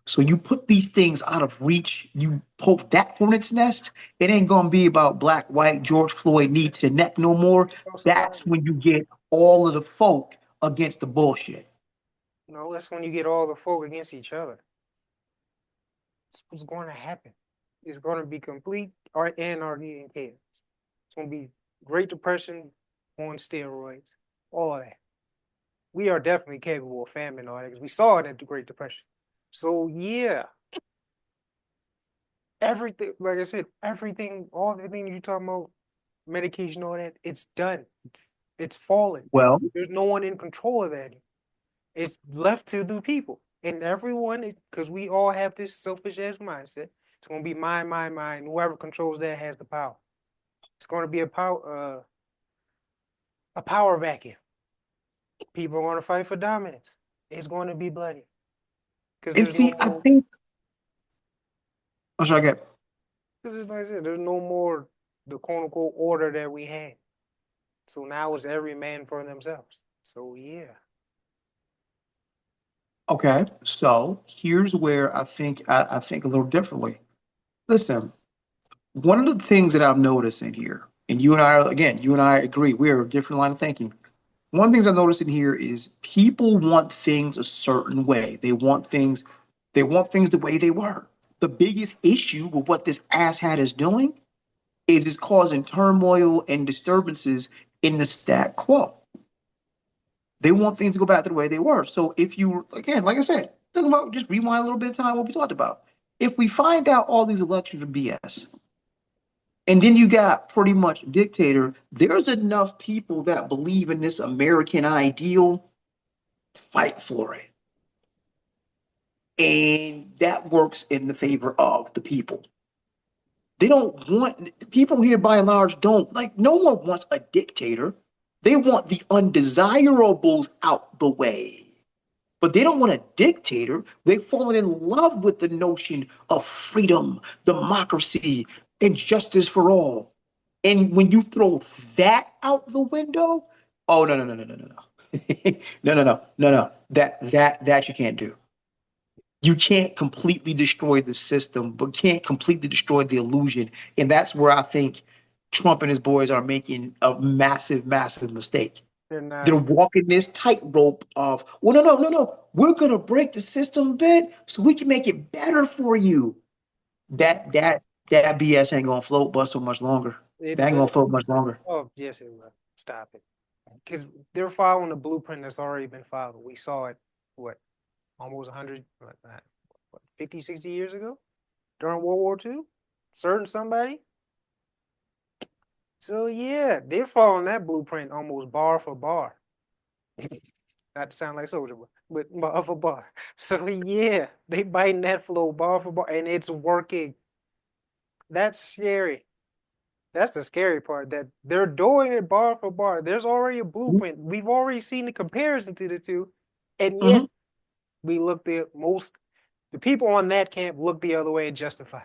So you put these things out of reach, you poke that hornet's nest, it ain't gonna be about black, white, George Floyd knee to the neck no more. That's Survival. when you get all of the folk against the bullshit. No, that's when you get all the folk against each other. That's what's going to happen. It's going to be complete art anarchy and chaos. It's going to be Great Depression on steroids, all of that. We are definitely capable of famine and all that because we saw it at the Great Depression. So yeah, everything, like I said, everything, all everything you're talking about, medication, all that, it's done. It's fallen. Well, There's no one in control of that. It's left to the people. And everyone, because we all have this selfish ass mindset. It's gonna be mine, mine, mine. Whoever controls that has the power. It's gonna be a power vacuum. People are gonna fight for dominance. It's gonna be bloody. Because and there's no see, I more, think, what should I get? because it's like I said, there's no more the quote unquote order that we had. So now it's every man for themselves. So yeah. Okay, so here's where I think a little differently. Listen, one of the things that I'm noticing here, and you and I, again, you and I agree, we're a different line of thinking. One of the things I'm noticing here is people want things a certain way. They want things the way they were. The biggest issue with what this asshat is doing is it's causing turmoil and disturbances in the stat quo. They want things to go back to the way they were. So if you, again, like I said, think about just rewind a little bit of time what we talked about. If we find out all these elections are BS, and then you got pretty much a dictator, there's enough people that believe in this American ideal to fight for it. And that works in the favor of the people. They don't want, people here by and large don't, like, no one wants a dictator. They want the undesirables out the way. But they don't want a dictator. They've fallen in love with the notion of freedom, democracy, and justice for all. And when you throw that out the window, oh no. No. That you can't do. You can't completely destroy the system, but can't completely destroy the illusion. And that's where I think Trump and his boys are making a massive, massive mistake. They're not. They're walking this tightrope of, well, no. We're gonna break the system a bit so we can make it better for you. That BS ain't gonna float but so much longer. It That ain't will. gonna float much longer. Oh, yes, it will. Stop it. Because they're following the blueprint that's already been followed. We saw it, what, almost 100, what, 50, 60 years ago during World War II? Certain somebody? So, yeah, they're following that blueprint almost bar for bar. Not to sound like Soldier, but bar for bar. So, yeah, they biting that flow bar for bar, and it's working. That's scary. That's the scary part, that they're doing it bar for bar. There's already a blueprint. We've already seen the comparison to the two, and yet Mm-hmm. we look the people on that camp look the other way and justify.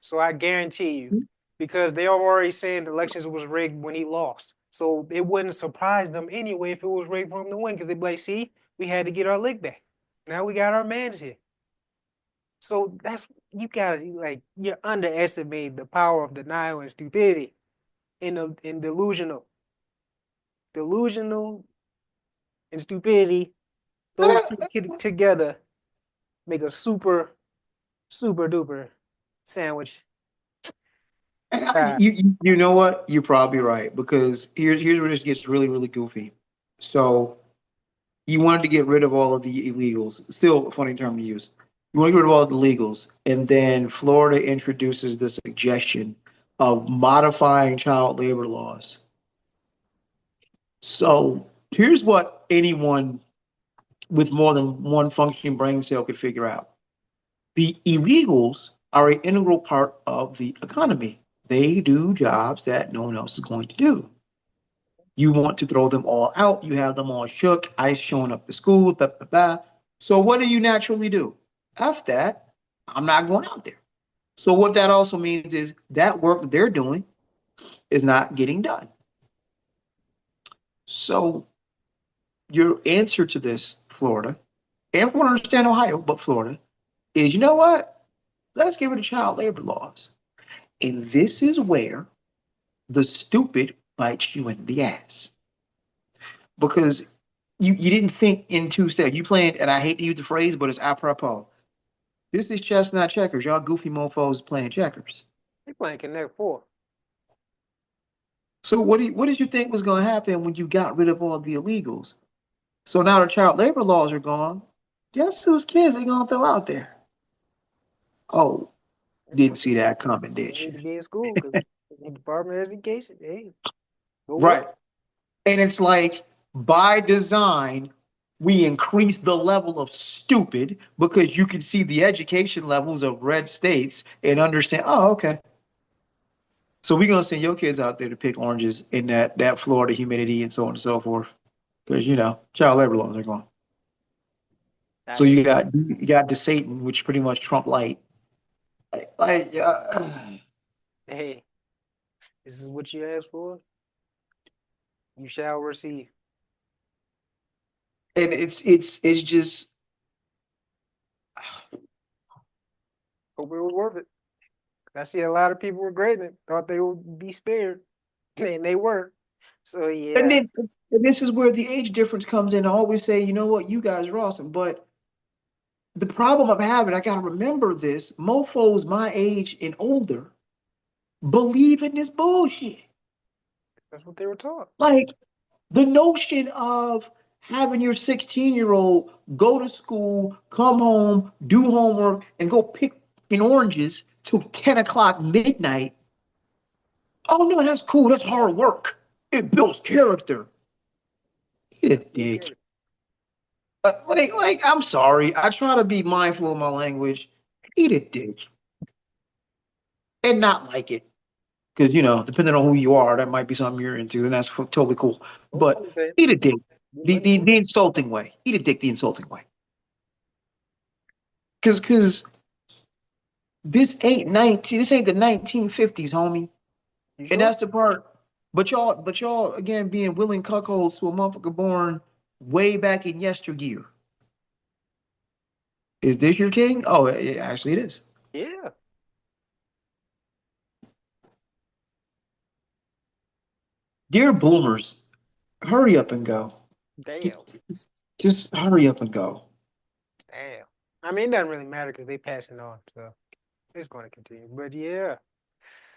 So I guarantee you, because they are already saying the elections was rigged when he lost. So it wouldn't surprise them anyway if it was rigged for him to win, because they'd be like, see, we had to get our lick back. Now we got our mans here. So that's, you gotta, like, you underestimate the power of denial and stupidity in delusional and stupidity Those two together make a super duper sandwich. Ah, You know what? You're probably right because here's where this gets really really goofy. So you wanted to get rid of all of the illegals. Still a funny term to use. You want to get rid of all the illegals, and then Florida introduces the suggestion of modifying child labor laws. So here's what anyone with more than one functioning brain cell could figure out. The illegals are an integral part of the economy. They do jobs that no one else is going to do. You want to throw them all out. You have them all shook, ICE showing up at school, blah, blah, blah. So what do you naturally do? F that. I'm not going out there. So what that also means is that work that they're doing is not getting done. So your answer to this, Florida, and I want to understand Ohio, but Florida, is you know what? Let's get rid of child labor laws. And this is where the stupid bites you in the ass. Because you didn't think in two steps. You planned, and I hate to use the phrase, but it's apropos. This is chess, not checkers. Y'all goofy mofos playing checkers. they playing Connect Four. So what did you think was going to happen when you got rid of all the illegals? So now the child labor laws are gone. Guess whose kids they gonna throw out there? Oh, didn't see that coming, They did need you? to be in school because the Department of Education, hey, go Right. work. And it's like by design, we increase the level of stupid because you can see the education levels of red states and understand, oh, okay. So we're gonna send your kids out there to pick oranges in that Florida humidity and so on and so forth. Because child labor laws are gone. I So hear you got the Satan, which pretty much Trump light. hey, this is what you asked for. You shall receive. And it's just Hope it was worth it. I see a lot of people regretting it. Thought they would be spared, and they were. So and yeah, then and this is where the age difference comes in. I always say, you know what, you guys are awesome, but the problem I'm having, I gotta remember this: mofo's my age and older believe in this bullshit. that's what they were taught. Like the notion of having your 16-year-old go to school, come home, do homework, and go pick in oranges till 10 o'clock midnight. Oh no, that's cool. That's hard work. It builds character. Eat a dick. I'm sorry. I try to be mindful of my language. Eat a dick. And not like it. Because, depending on who you are, that might be something you're into, and that's totally cool. Oh, But okay. eat a dick. You The, went the, to the insulting way. Eat a dick the insulting way. Because this ain't the 1950s, homie. You And sure? that's the part. But y'all again being willing cuckolds to a motherfucker born way back in yesteryear. Is this your king? Oh, actually it is. Yeah. Dear boomers, hurry up and go. Damn. Just hurry up and go. Damn. I mean, it doesn't really matter because they passing on, so it's going to continue. But yeah,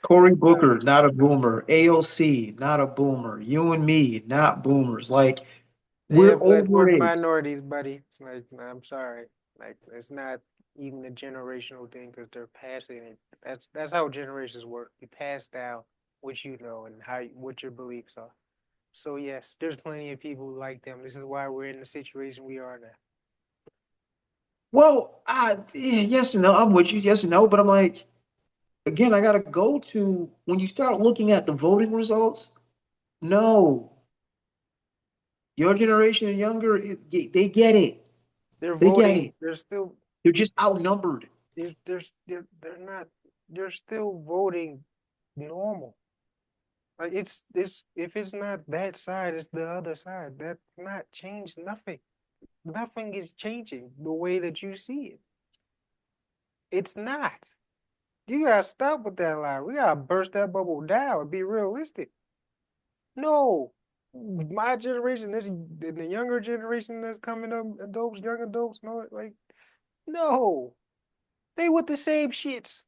Cory uh, Booker, not a boomer. AOC, not a boomer. You and me, not boomers. Like, yeah, we're but we're over it. minorities, buddy. It's like I'm sorry, like it's not even a generational thing because they're passing it. That's how generations work. You pass down what you know and what your beliefs are. So yes, there's plenty of people like them. This is why we're in the situation we are now. Well, yes and no. I'm with you, yes and no. But I'm like, again, I gotta go to when you start looking at the voting results. No, your generation and younger, they get it. They're They get voting. it. They're just outnumbered. They're not. They're still voting normal. Like it's if it's not that side, it's the other side. That not change nothing. Nothing is changing the way that you see it. It's not. You gotta stop with that lie. We gotta burst that bubble down and be realistic. No. my generation, this the younger generation that's coming up, adults, young adults, no, like no, they with the same shits.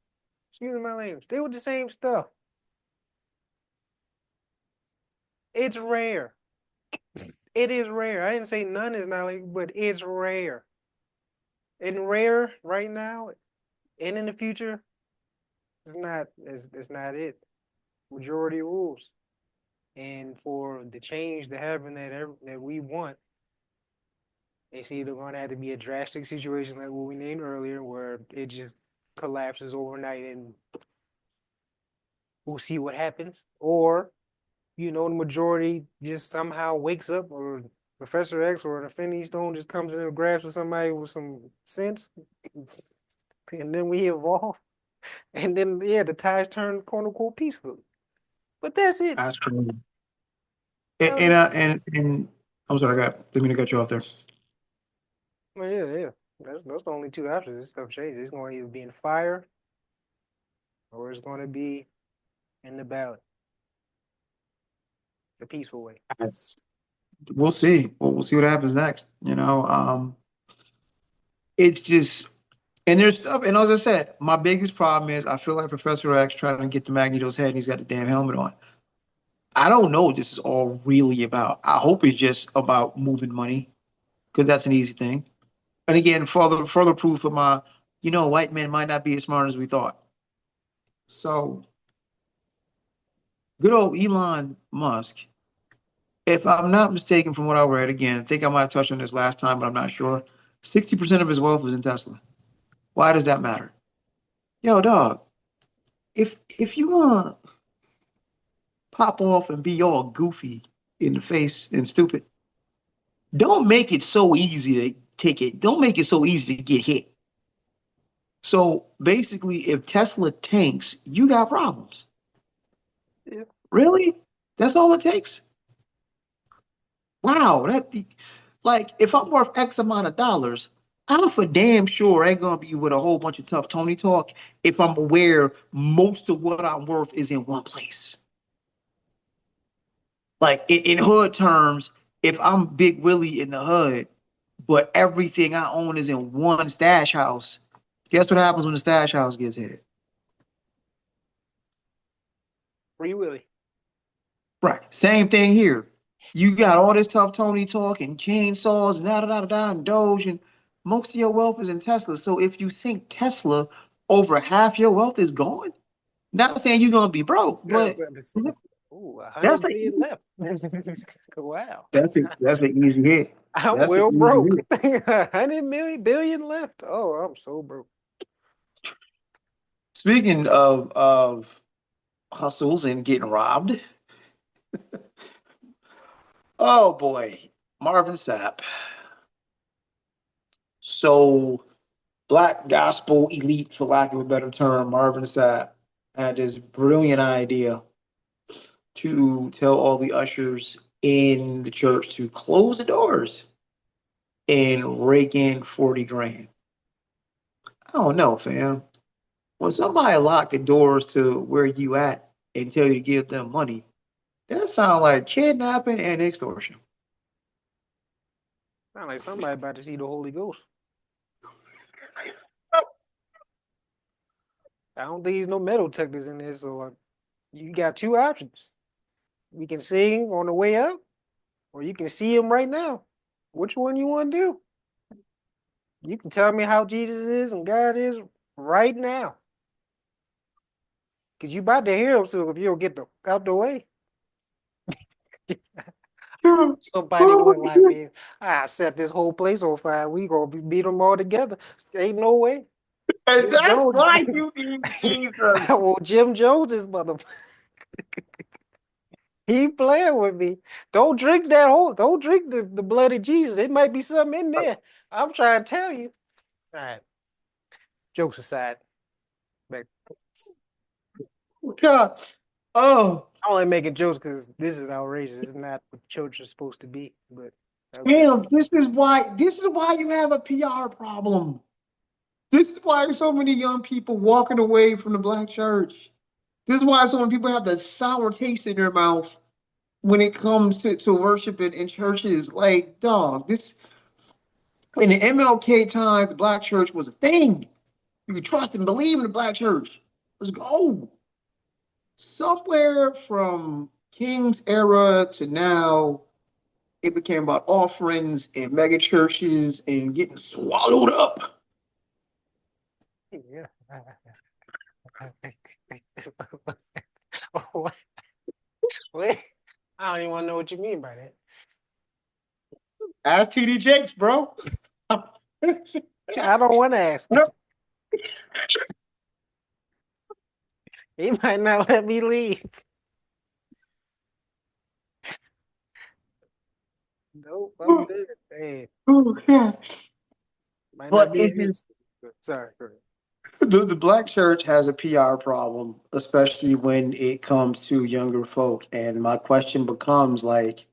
Excuse my language. They with the same stuff. It's rare. It is rare. I didn't say none is not like, but it's rare. And rare right now and in the future it's not it. Majority rules. And for the change to happen that we want, it's either going to have to be a drastic situation like what we named earlier, where it just collapses overnight and we'll see what happens, or the majority just somehow wakes up, or Professor X or an Infinity Stone just comes in and grabs with somebody with some sense, and then we evolve, and then yeah, the tides turn quote unquote peacefully. But that's it. That's true. That was it. And I'm sorry, didn't mean to cut you off there. Well, yeah. That's the only two options. This stuff changes. It's going to either be in fire or it's going to be in the ballot, the peaceful way. We'll see. We'll see what happens next. It's just, and there's stuff. And as I said, my biggest problem is I feel like Professor X trying to get to Magneto's head, and he's got the damn helmet on. I don't know what this is all really about. I hope it's just about moving money, because that's an easy thing. And again, further proof of my, white men might not be as smart as we thought. So, good old Elon Musk. If I'm not mistaken from what I read, again, I think I might have touched on this last time, but I'm not sure. 60% of his wealth was in Tesla. Why does that matter? Yo, dog, if you want to pop off and be all goofy in the face and stupid, don't make it so easy to take it. Don't make it so easy to get hit. So basically, if Tesla tanks, you got problems. Yeah. Really? That's all it takes? Wow, like if I'm worth X amount of dollars, I'm for damn sure ain't gonna be with a whole bunch of tough Tony talk if I'm aware most of what I'm worth is in one place. Like in hood terms, if I'm Big Willie in the hood, but everything I own is in one stash house, guess what happens when the stash house gets hit? Free Willy. Right. Same thing here. You got all this tough Tony talk and chainsaws and da da da da and Doge, and most of your wealth is in Tesla. So if you sink Tesla, over half your wealth is gone. Not saying you're gonna be broke, but Ooh, that's 100 a billion left. Wow. that's an easy hit. I'm That's an well easy broke. hit. 100 billion left. Oh, I'm so broke. Speaking of hustles and getting robbed, oh boy, Marvin Sapp. So black gospel elite, for lack of a better term, Marvin Sapp had this brilliant idea to tell all the ushers in the church to close the doors and rake in 40 grand. I don't know, fam. When somebody lock the doors to where you at and tell you to give them money, that sounds like kidnapping and extortion. Sound like somebody about to see the Holy Ghost. I don't think there's no metal detectors in there, so you got two options. We can sing on the way up, or you can see him right now. Which one you want to do? You can tell me how Jesus is and God is right now. Because you about to hear him, so if you don't get out the way. Somebody went like, man, I set this whole place on fire. We gonna beat them all together. Ain't no way. And Jim that's Jones. why you need Jesus. Well, Jim Jones is mother. He playing with me. Don't drink that whole. Don't drink the blood of Jesus. It might be something in there. I'm trying to tell you. All right. Jokes aside, back. God. Oh, I'm only making jokes because this is outrageous. It's not what church is supposed to be. But okay. damn, this is why you have a PR problem. This is why so many young people walking away from the black church. This is why so many people have the sour taste in their mouth when it comes to worship in churches. Like, dog, this in the MLK times, the black church was a thing. You could trust and believe in the black church. Let's go. Somewhere from King's era to now, it became about offerings and mega churches and getting swallowed up. Yeah. What? Wait, I don't even want to know what you mean by that. Ask TD Jakes, bro. I don't want to ask. He might not let me leave. Nope, I'm Oh, good. Hey, yeah. might not But be. it is Sorry. Go ahead. the black church has a PR problem, especially when it comes to younger folk. And my question becomes like,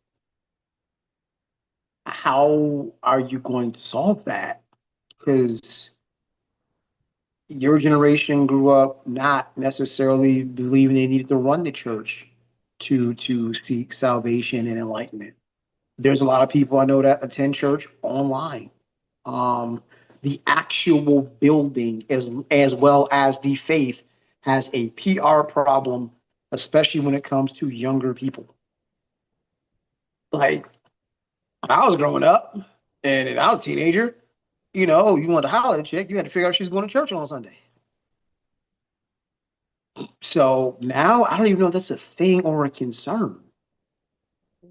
how are you going to solve that? Because your generation grew up not necessarily believing they needed to run the church to seek salvation and enlightenment. There's a lot of people I know that attend church online. Um, the actual building as well as the faith has a PR problem, especially when it comes to younger people. Like when I was growing up and I was a teenager, you wanted to holler at a chick, you had to figure out she's going to church on Sunday. So now I don't even know if that's a thing or a concern.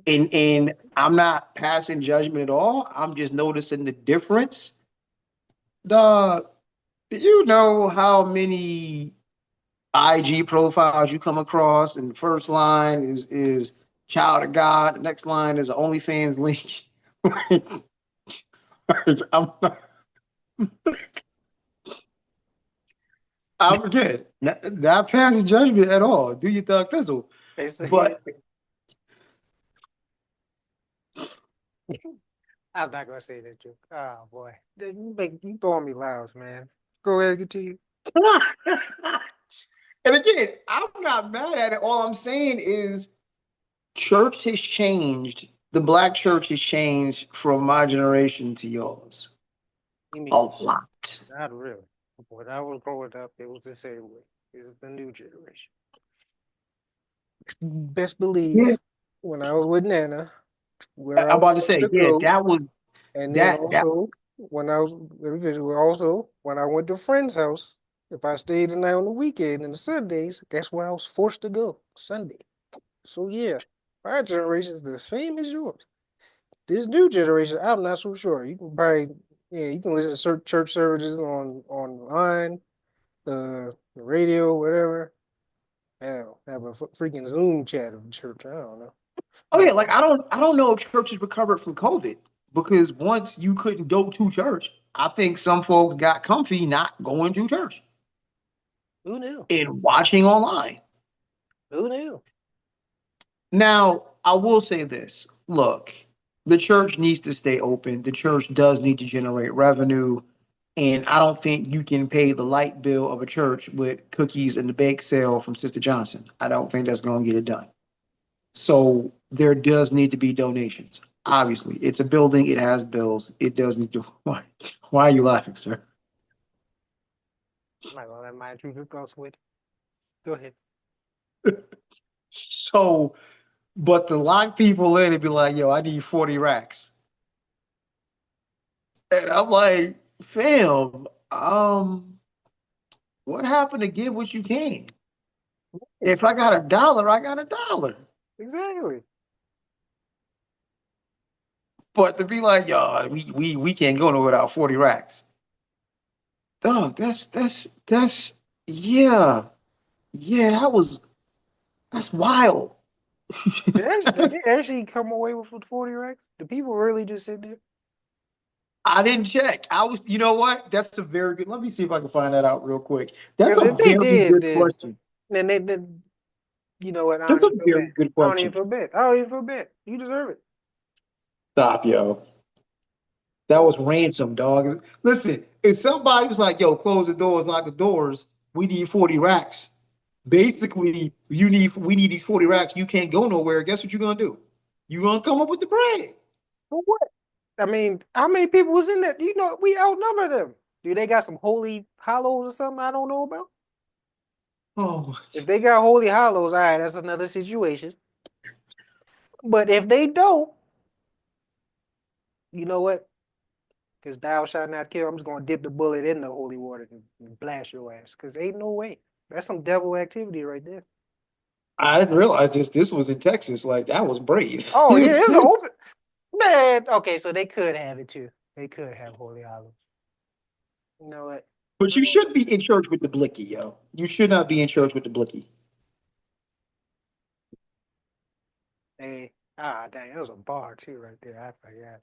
And I'm not passing judgment at all. I'm just noticing the difference. Dog, do you know how many IG profiles you come across? And the first line is child of God. The next line is an OnlyFans link. I'm not, I'm good. Not passing judgment at all. Do your thug thistle. But I'm not gonna say that joke. Oh boy, you throwing me loud, man. Go ahead, continue. and again, I'm not mad at it. All I'm saying is church has changed. The black church has changed from my generation to yours. You A mean lot. not really? When I was growing up, it was the same way. It's the new generation. Best Yeah. believe when I was with Nana, where I I'm was about to supposed say, to yeah, go, that was and then that also when I was also when I went to a friend's house, if I stayed the night on the weekend and the Sundays, that's where I was forced to go Sunday. So yeah, our generation is the same as yours. This new generation, I'm not so sure. You can probably you can listen to church services online, the radio, whatever. Hell, have a freaking Zoom chat of the church. I don't know. oh yeah, But like I don't know if churches recovered from COVID because once you couldn't go to church, I think some folks got comfy not going to church who knew? and watching online. Who knew? Now, I will say this. Look, the church needs to stay open. The church does need to generate revenue. And I don't think you can pay the light bill of a church with cookies and the bake sale from Sister Johnson. I don't think that's going to get it done. So there does need to be donations. Obviously, it's a building, it has bills, it does need to. Why are you laughing, sir? I'm not gonna let my truth cross with. Go ahead. So, but to lock people in and be like, yo, I need 40 racks. And I'm like, fam, what happened to give what you can? If I got $1, I got $1. Exactly. But to be like, yo, we can't go nowhere without 40 racks. Dog, that's yeah. Yeah, that's wild. Did they actually come away with 40 racks? Do people really just sit there? I didn't check. You know what? That's a very good. Let me see if I can find that out real quick. That's Because a if they very did, good question. then they did. You know what? I don't That's a even feel very bad. good I don't even question. feel bad. I don't even feel bad. You deserve it. Stop, yo. That was ransom, dog. Listen, if somebody was like, yo, close the doors, lock the doors, we need 40 racks. Basically, we need these 40 racks. You can't go nowhere. Guess what you're gonna do? You gonna come up with the bread. For what? I mean, how many people was in that? You know, we outnumber them. Do they got some holy hollows or something I don't know about? Oh, If they got holy hollows, all right, that's another situation. But if they don't, you know what? Because thou shalt not kill, I'm just gonna dip the bullet in the holy water and blast your ass. Because ain't no way. That's some devil activity right there. I didn't realize this. This was in Texas. Like that was brave. Oh yeah, it's an open man. Okay, so they could have it too. They could have holy hollows. You know what? But you should be in church with the blicky, yo. You should not be in church with the blicky. Hey, ah, dang, it was a bar too right there. I forgot.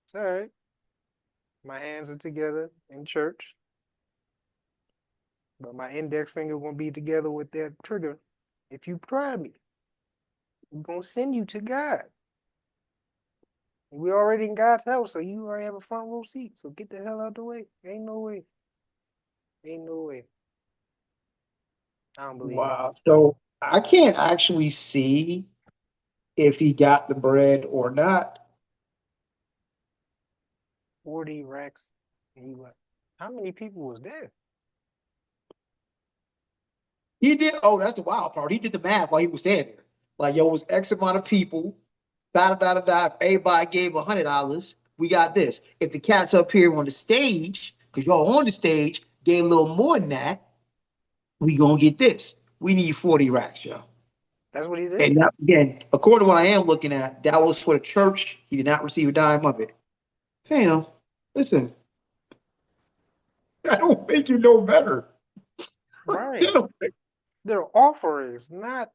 It's all right. My hands are together in church, but my index finger won't be together with that trigger. If you try me, I'm gonna send you to God. We already in God's house, so you already have a front row seat. So get the hell out the way. Ain't no way. Ain't no way. I don't believe it. Wow. So I can't actually see if he got the bread or not. 40 racks. How many people was there? He did. Oh, that's the wild part. He did the math while he was standing there. Like, yo, it was X amount of people. Da da da da. If everybody gave $100, we got this. If the cats up here on the stage, because y'all on the stage, gave a little more than that, we gonna get this. We need 40 racks, yo. That's what he said. And that, again, according to what I am looking at, that was for the church. He did not receive a dime of it. Fam, listen, I don't think you know better. Right. They're offerings, not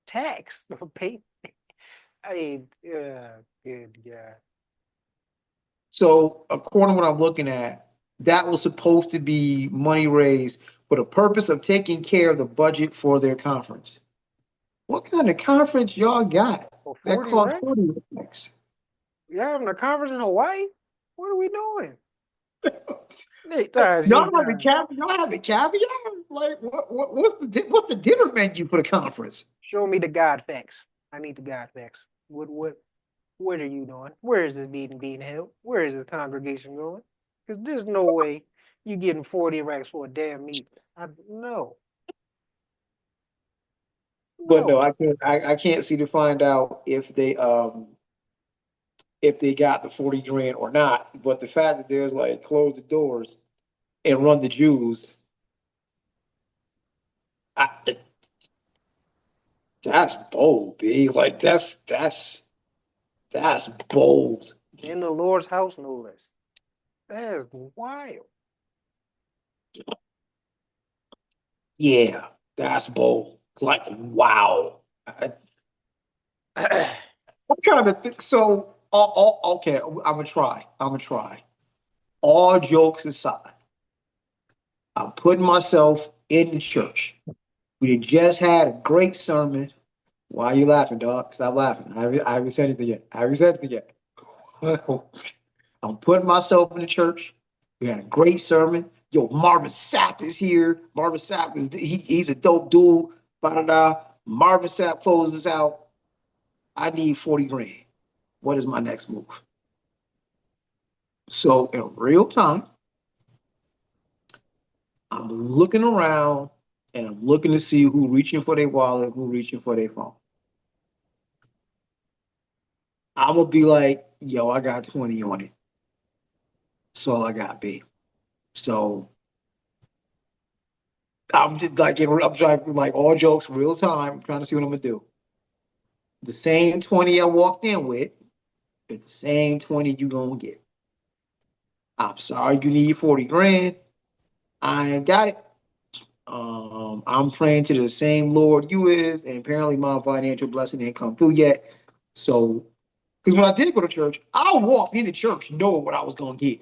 tax or pay. I mean, yeah, good, yeah. So, according to what I'm looking at, that was supposed to be money raised for the purpose of taking care of the budget for their conference. What kind of conference y'all got For that 40 costs racks? 40 racks? You're having a conference in Hawaii? What are we doing? Y'all having caviar? Y'all having caviar? Like, what's the dinner menu for the conference? Show me the God facts. I need the God facts. What are you doing? Where is this meeting being held? Where is this congregation going? Because there's no way you getting 40 racks for a damn meeting. No. But no, No. I can't. I can't see to find out if they got the 40 grand or not. But the fact that there's like close the doors and run the Jews, I, that's bold, B. Like that's bold. In the Lord's house, no less. That is wild. Yeah, that's bold. Like wow. I'm trying to think. So, okay, I'm gonna try. I'm gonna try. All jokes aside, I'm putting myself in the church. We just had a great sermon. Why are you laughing, dog? Stop laughing. I haven't said anything yet. I haven't said anything yet. I'm putting myself in the church. We had a great sermon. Yo, Marvin Sapp is here. Marvin Sapp he's a dope dude. Da-da-da. Marvin Sapp closes out. I need 40 grand. What is my next move? So in real time, I'm looking around and I'm looking to see who reaching for their wallet, who reaching for their phone. I'm gonna be like, yo, I got 20 on it. That's all I got, B. So I'm just like, I'm trying like all jokes, real time, trying to see what I'm gonna do. The same 20 I walked in with, it's the same 20 you gonna get. I'm sorry you need 40 grand. I ain't got it. I'm praying to the same Lord you is, and apparently my financial blessing ain't come through yet. So, because when I did go to church, I walked into church knowing what I was gonna give.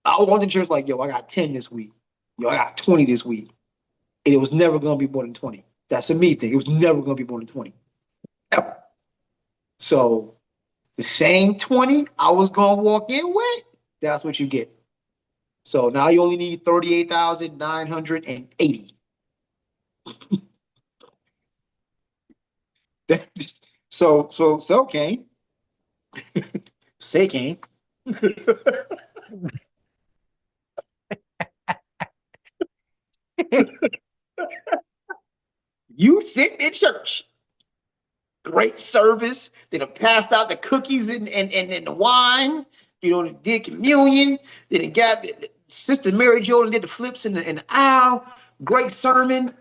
I walked in church like, yo, I got 10 this week. Yo, I got 20 this week. And it was never gonna be more than 20. That's a me thing. It was never gonna be more than 20. Ever. So the same 20 I was gonna walk in with, that's what you get. So now you only need 38,980. So Kane, say Kane. You sit in church, great service. They done passed out the cookies and the wine. You know, they did communion. They done got Sister Mary Jordan did the flips in the aisle. Great sermon.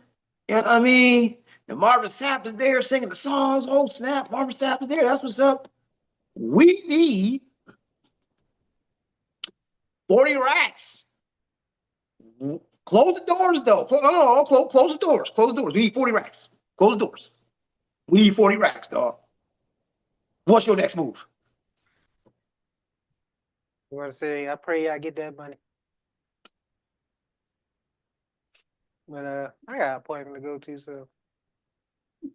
You know what I mean? And Marvin Sapp is there singing the songs. Oh, snap. Marvin Sapp is there. That's what's up. We need 40 racks. Close the doors, though. No, close the doors. Close the doors. We need 40 racks. Close the doors. We need 40 racks, dog. What's your next move? You want to say, I pray I get that money. But I got an appointment to go to, so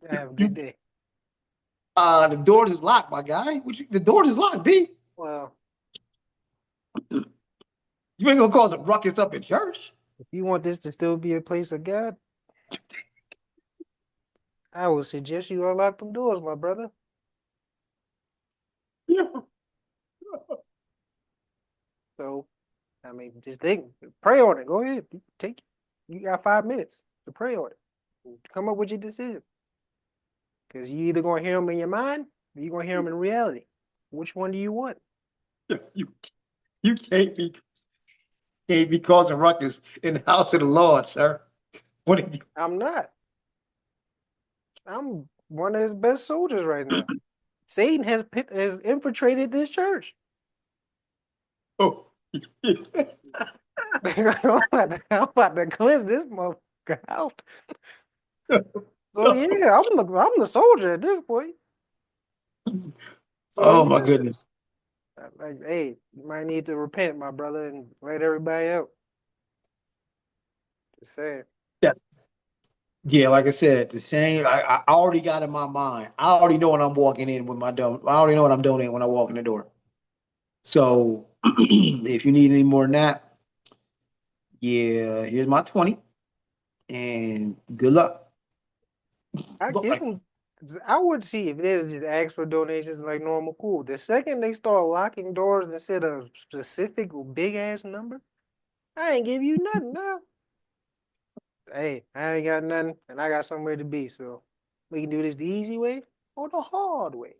have a good day. The doors is locked, my guy. The doors is locked, B. Well, you ain't gonna cause a ruckus up in church. If you want this to still be a place of God, I would suggest you unlock them doors, my brother. Yeah. So, I mean, just think, pray on it. Go ahead, take it. You got 5 minutes to pray on it. Come up with your decision. Because you either gonna hear them in your mind, or you gonna hear them in reality. Which one do you want? You can't be causing ruckus in the house of the Lord, sir. I'm not. I'm one of his best soldiers right now. Satan has infiltrated this church. Oh. I'm about to cleanse this motherfucker out. So yeah, I'm the soldier at this point. So, my goodness. Like, hey, you might need to repent, my brother, and let everybody out. Just saying. Yeah, like I said, the same. I already got in my mind. I already know what I'm walking in with my dome. I already know what I'm doing when I walk in the door. So if you need any more than that, yeah, here's my 20, and good luck. I give them. I would see if they just ask for donations like normal, cool. The second they start locking doors instead of specific big ass number, I ain't give you nothing now. Hey, I ain't got nothing, and I got somewhere to be. So we can do this the easy way or the hard way.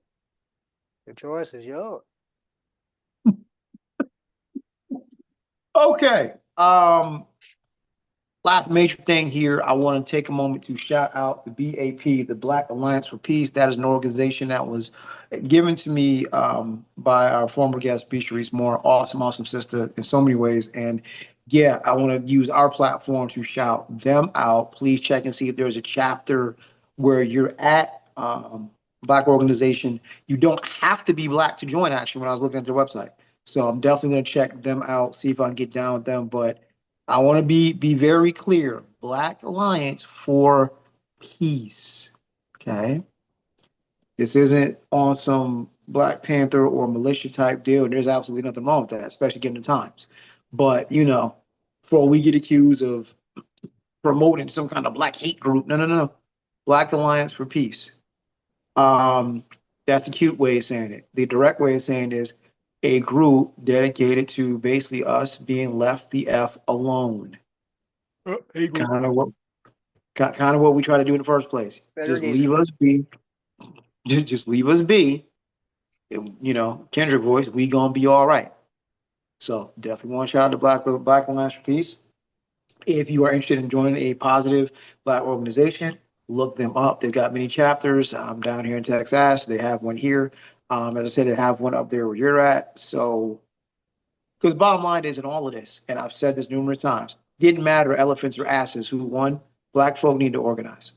The choice is yours. Okay. Last major thing here, I want to take a moment to shout out the BAP, the Black Alliance for Peace. That is an organization that was given to me by our former guest, Beatrice Moore. Awesome sister in so many ways. And yeah, I want to use our platform to shout them out. Please check and see if there's a chapter where you're at. Black organization. You don't have to be Black to join, actually, when I was looking at their website. So I'm definitely going to check them out, see if I can get down with them. But I want to be very clear. Black Alliance for Peace. Okay. This isn't on some Black Panther or militia type deal. And there's absolutely nothing wrong with that, especially given the times. But, before we get accused of promoting some kind of Black hate group, no. Black Alliance for Peace. That's the cute way of saying it. The direct way of saying it is a group dedicated to basically us being left the F alone. Kind of what we try to do in the first place. Just leave us be. Just leave us be. Kendrick voice, we gonna be all right. So definitely want to shout out to Black Alliance for Peace. If you are interested in joining a positive Black organization, look them up. They've got many chapters down here in Texas. They have one here. As I said, they have one up there where you're at. So, because bottom line is in all of this, and I've said this numerous times, didn't matter elephants or asses who won. Black folk need to organize.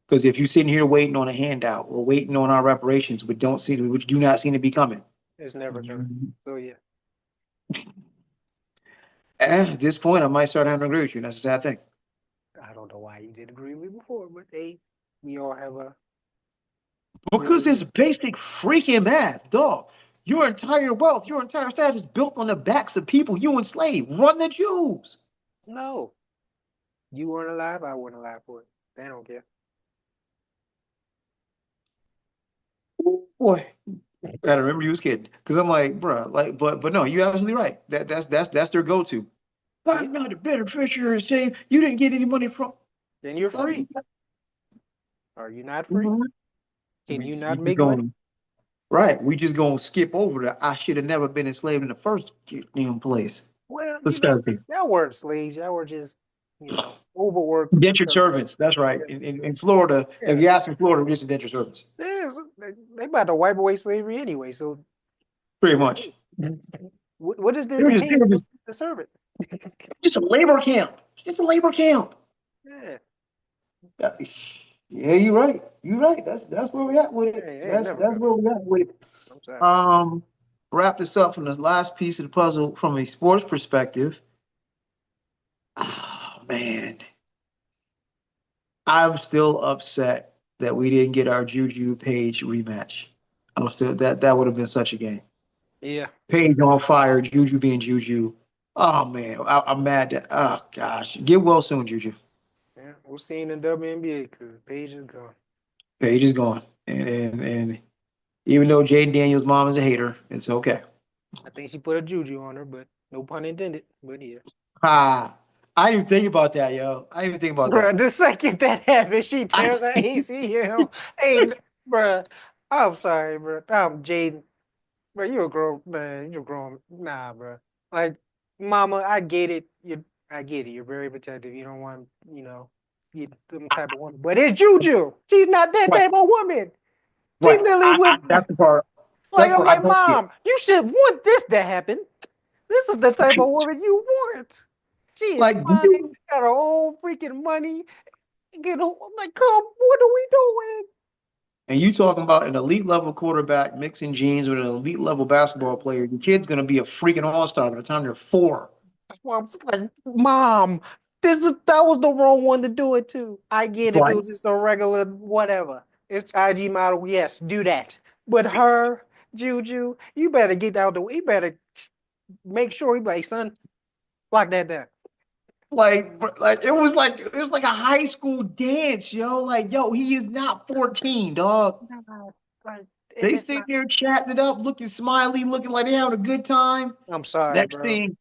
Because if you're sitting here waiting on a handout or waiting on our reparations, which do not seem to be coming, it's never coming. So yeah. At this point, I might start having to agree with you. That's a sad thing. I don't know why you didn't agree with me before, but hey, we all have because it's basic freaking math, dog. Your entire wealth, your entire status is built on the backs of people you enslaved. Run the Jews. No. You weren't alive, I wasn't alive for it. They don't care. Boy, gotta remember you was kidding. Because I'm like, bruh, like, but no, you're absolutely right. That's their go-to. Yeah. I'm not a beneficiary, Shane. You didn't get any money from. Then you're Like, free. Are you not free? Can you not we just make money? going right. We just gonna skip over that. I should have never been enslaved in the first damn place. Well, Let's start there. y'all weren't slaves. Y'all were just, overworked. Indentured servants. That's right. In Florida, if Yeah. you ask in Florida, we're just indentured servants. Yeah, they about to wipe away slavery anyway. So Pretty much. what is there They're to just, pay they're just, to serve it? just a labor camp. Just a labor camp. Yeah. Yeah, you're right. You're right. That's where we at with it. Hey, That's never that's go. where we at with it. I'm sorry. Wrap this up from the last piece of the puzzle from a sports perspective. Oh man, I'm still upset that we didn't get our Juju Page rematch. I'm still that would have been such a game. Yeah. Page on fire, Juju being Juju. Oh man, I'm mad that. Oh gosh, get well soon, Juju. Yeah. We're seeing in WNBA because Paige is gone. Page is gone, and even though Jaden Daniels' mom is a hater, it's okay. I think she put a juju on her, but no pun intended. But yeah. Ah, I didn't even think about that, yo. I didn't even think about Bruh, that. the second that happens, she I, tears her ACL. Hey, bruh, I'm sorry, bruh. I'm Jaden. Bruh, you a grown man. You're grown. Nah, bruh. Like, mama, I get it. I get it. You're very protective. You don't want, get them type of woman. But it's Juju. She's not that right, type of woman. She right. literally with, That's the part. like, That's the I'm part I like, don't get. mom, you should want this to happen. This is the type of woman you want. She is Like fine, you, got her own freaking money. Like, come, what are we doing? and you talking about an elite level quarterback mixing genes with an elite level basketball player. Your kid's gonna be a freaking all star by the time they're 4. That's why I'm like, Mom, that was the wrong one to do it to. I get if it was Twice. just a regular whatever. It's IG model, yes, do that. But her, Juju, you better get out the way. You better make sure you like, son, lock that down. Like it was like a high school dance, yo. Like, yo, he is not 14, dog. No, like, They it's sitting not. there chatting it up, looking smiley, looking like they having a good time. I'm sorry, Next bro. thing,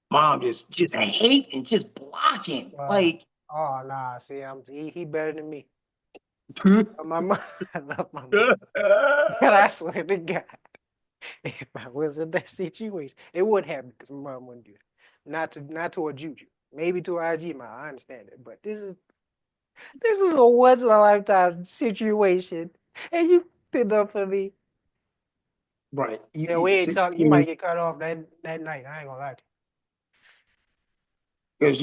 mom just hating, just blocking. Like, Oh nah, see, he better than me. My mom, I love my mom, but I swear to God, if I was in that situation, it would happen because my mom wouldn't do it. Not to a Juju, maybe to a IG mom. I understand it, but this is a once in a lifetime situation, and you did that for me. right. Yeah, we ain't talking. You might get cut off that night. I ain't gonna lie to Because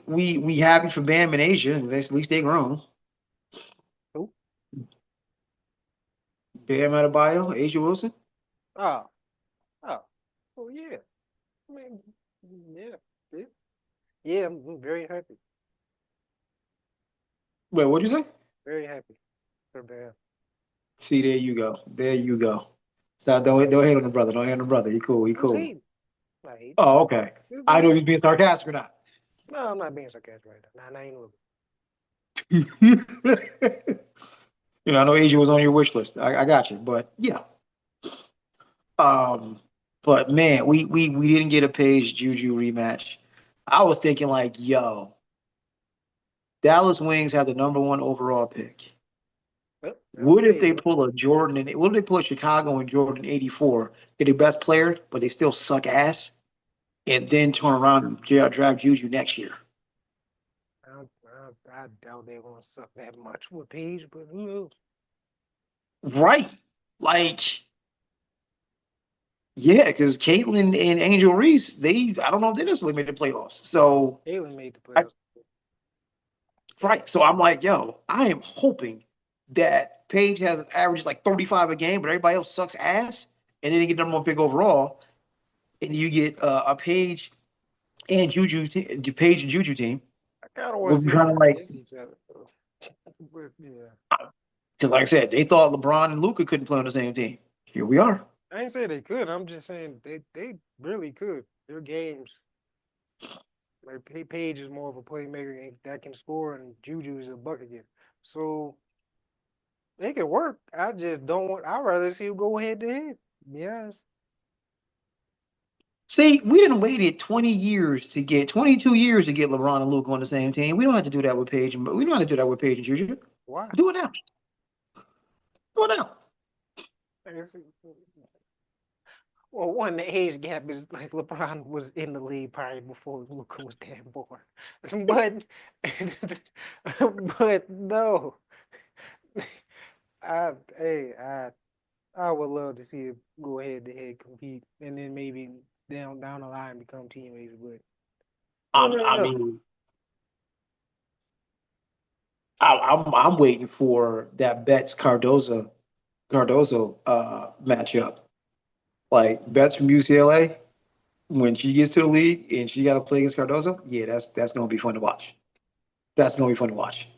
we happy for Bam in Asia. At least they grown. you. Bam Adebayo, Asia Wilson. Oh, oh, oh yeah. I mean, yeah, yeah, yeah. I'm very happy, Wait, what'd you say? very happy for Bam. See, there you go. There you go. Stop, don't hate on the brother. Don't hate on the brother. He cool. He I'm cool. saying, like, Oh, okay. I know he was being sarcastic or not. no, I'm not being sarcastic right now. Nah, not even a little I know Asia was on your wish list. I got you, but yeah. Um, but man, we didn't get a Page Juju rematch. I was thinking like, yo, Dallas Wings have the #1 overall pick. bit. What if they pull a Jordan and what if they pull a Chicago and Jordan 84? They're the best player, but they still suck ass, and then turn around and draft Juju next year. I doubt they're gonna suck that much with Page, but who knows? Right. Like, yeah, because Caitlin and Angel Reese, I don't know if they necessarily made the playoffs. So, Jalen made the playoffs. right. So I'm like, yo, I am hoping that Paige has an average like 35 a game, but everybody else sucks ass. And then they get #1 pick overall. And you get a Paige and Juju, Paige and Juju team. I kind of want We'll to be see them kind of like, against each other. But, yeah. Because, like I said, they thought LeBron and Luka couldn't play on the same team. Here we are. I ain't say they could. I'm just saying they really could. Their games, like Page is more of a playmaker that can score, and Juju is a bucket getter. So they can work. I just don't want. I'd rather see them go head to head. Yes. See, we didn't waited 20 years to get 22 years to get LeBron and Luka on the same team. We don't have to do that with Page, but we don't have to do that with Page and Juju. Why? Do it now. Do it now. Well, one, the age gap is like LeBron was in the league probably before Luka was damn born. But but no. I would love to see it go head to head compete and then maybe down the line become teammates, but I no. mean, I'm waiting for that Betts Cardozo matchup. Like Betts from UCLA, when she gets to the league and she got to play against Cardozo, yeah, that's gonna be fun to watch. That's gonna be fun to watch.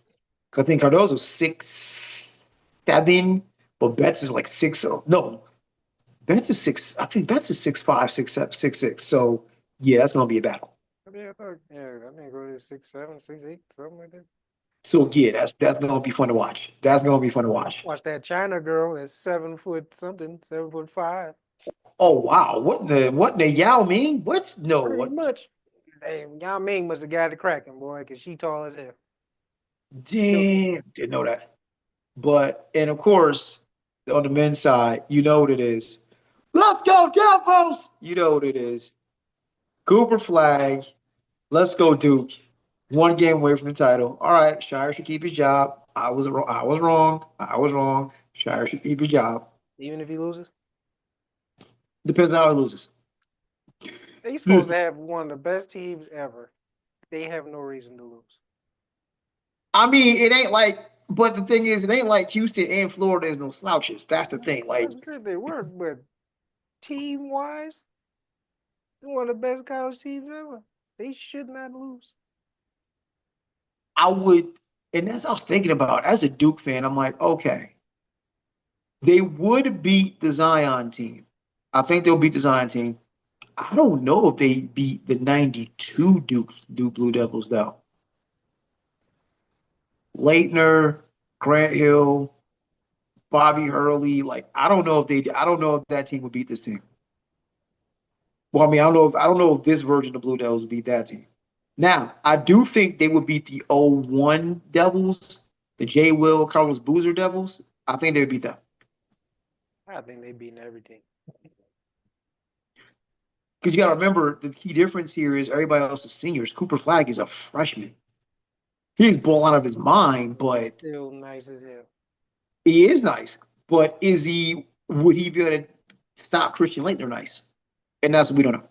'Cause I think Cardozo's 6'7", but Betts is like 6'0". No, Betts is six. I think Betts is 6'5", 6'7", 6'6". So yeah, that's gonna be a battle. I think go to 6'7", 6'8", something like that. So yeah, that's gonna be fun to watch. That's gonna be fun to watch. Watch that China girl that's 7 foot something, 7'5". Oh wow, what the Yao Ming? What's no Pretty what? much. Hey, Yao Ming must have got it cracking, boy, because she tall as hell. Still tall. Damn, didn't know that. But and of course, on the men's side, you know what it is. Let's go, Devils! You know what it is. Cooper Flag. Let's go, Duke. One game away from the title. All right, Shire should keep his job. I was wrong. I was wrong. I was wrong. Shire should keep his job. Even if he loses? Depends on how he loses. They supposed to have one of the best teams ever. They have no reason to lose. I mean, it ain't like, but the thing is, it ain't like Houston and Florida is no slouches. That's the thing. Like, I said they were, but team wise, one of the best college teams ever. They should not lose. I would, and that's what I was thinking about. As a Duke fan, I'm like, okay, they would beat the Zion team. I think they'll beat the Zion team. I don't know if they beat the 92 Duke Blue Devils, though. Leitner, Grant Hill, Bobby Hurley. Like, I don't know if that team would beat this team. Well, I mean, I don't know if this version of Blue Devils would beat that team. Now, I do think they would beat the 01 Devils, the J. Will, Carlos Boozer Devils. I think they would beat them. I think they beating everything. Because you got to remember, the key difference here is everybody else is seniors. Cooper Flag is a freshman. He's blown out of his mind, but Still nice as hell. he is nice. But would he be able to stop Christian Laettner nice? And that's what we don't know.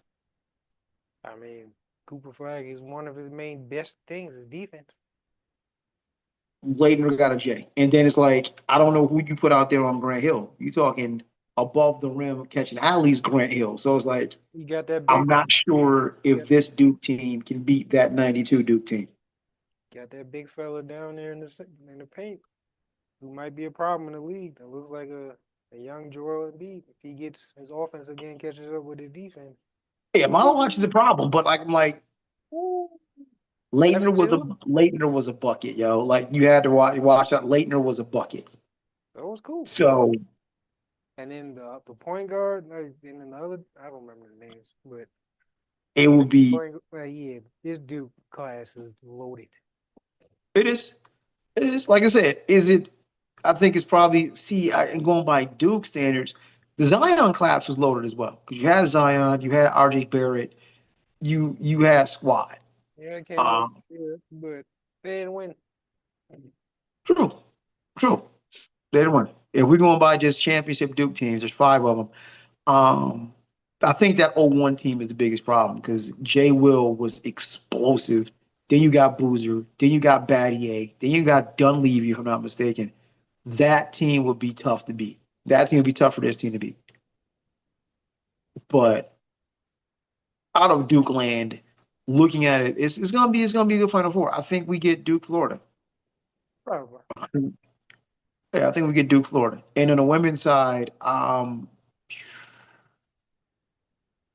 I mean, Cooper Flag is one of his main best things is defense. Laettner got a J. And then it's like, I don't know who you put out there on Grant Hill. You talking above the rim catching alleys, Grant Hill. So it's like, You got that big, I'm not sure if this Duke team can beat that 92 Duke team. got that big fella down there in the paint who might be a problem in the league. That looks like a young Joel Embiid if he gets his offensive game catches up with his defense. Yeah, Milo Watch is a problem, but like I'm like, Laettner was a bucket, yo. Like you had to watch out. Laettner was a bucket. That was cool. So, and then the point guard, and then the other, I don't remember the names, but it would be. Yeah, this Duke class is loaded. It is. It is. Like I said, is it? I think it's probably going by Duke standards. The Zion class was loaded as well because you had Zion, you had RJ Barrett, you had squad. Yeah, I can't but they didn't win. True. They didn't win. If we're going by just championship Duke teams, there's 5 of them. I think that 01 team is the biggest problem because J. Will was explosive. Then you got Boozer. Then you got Battier. Then you got Dunleavy, if I'm not mistaken. That team would be tough to beat. That team would be tough for this team to beat. But out of Duke land, looking at it, it's gonna be a good Final Four. I think we get Duke, Florida. Probably. Yeah, I think we get Duke, Florida. And on the women's side, I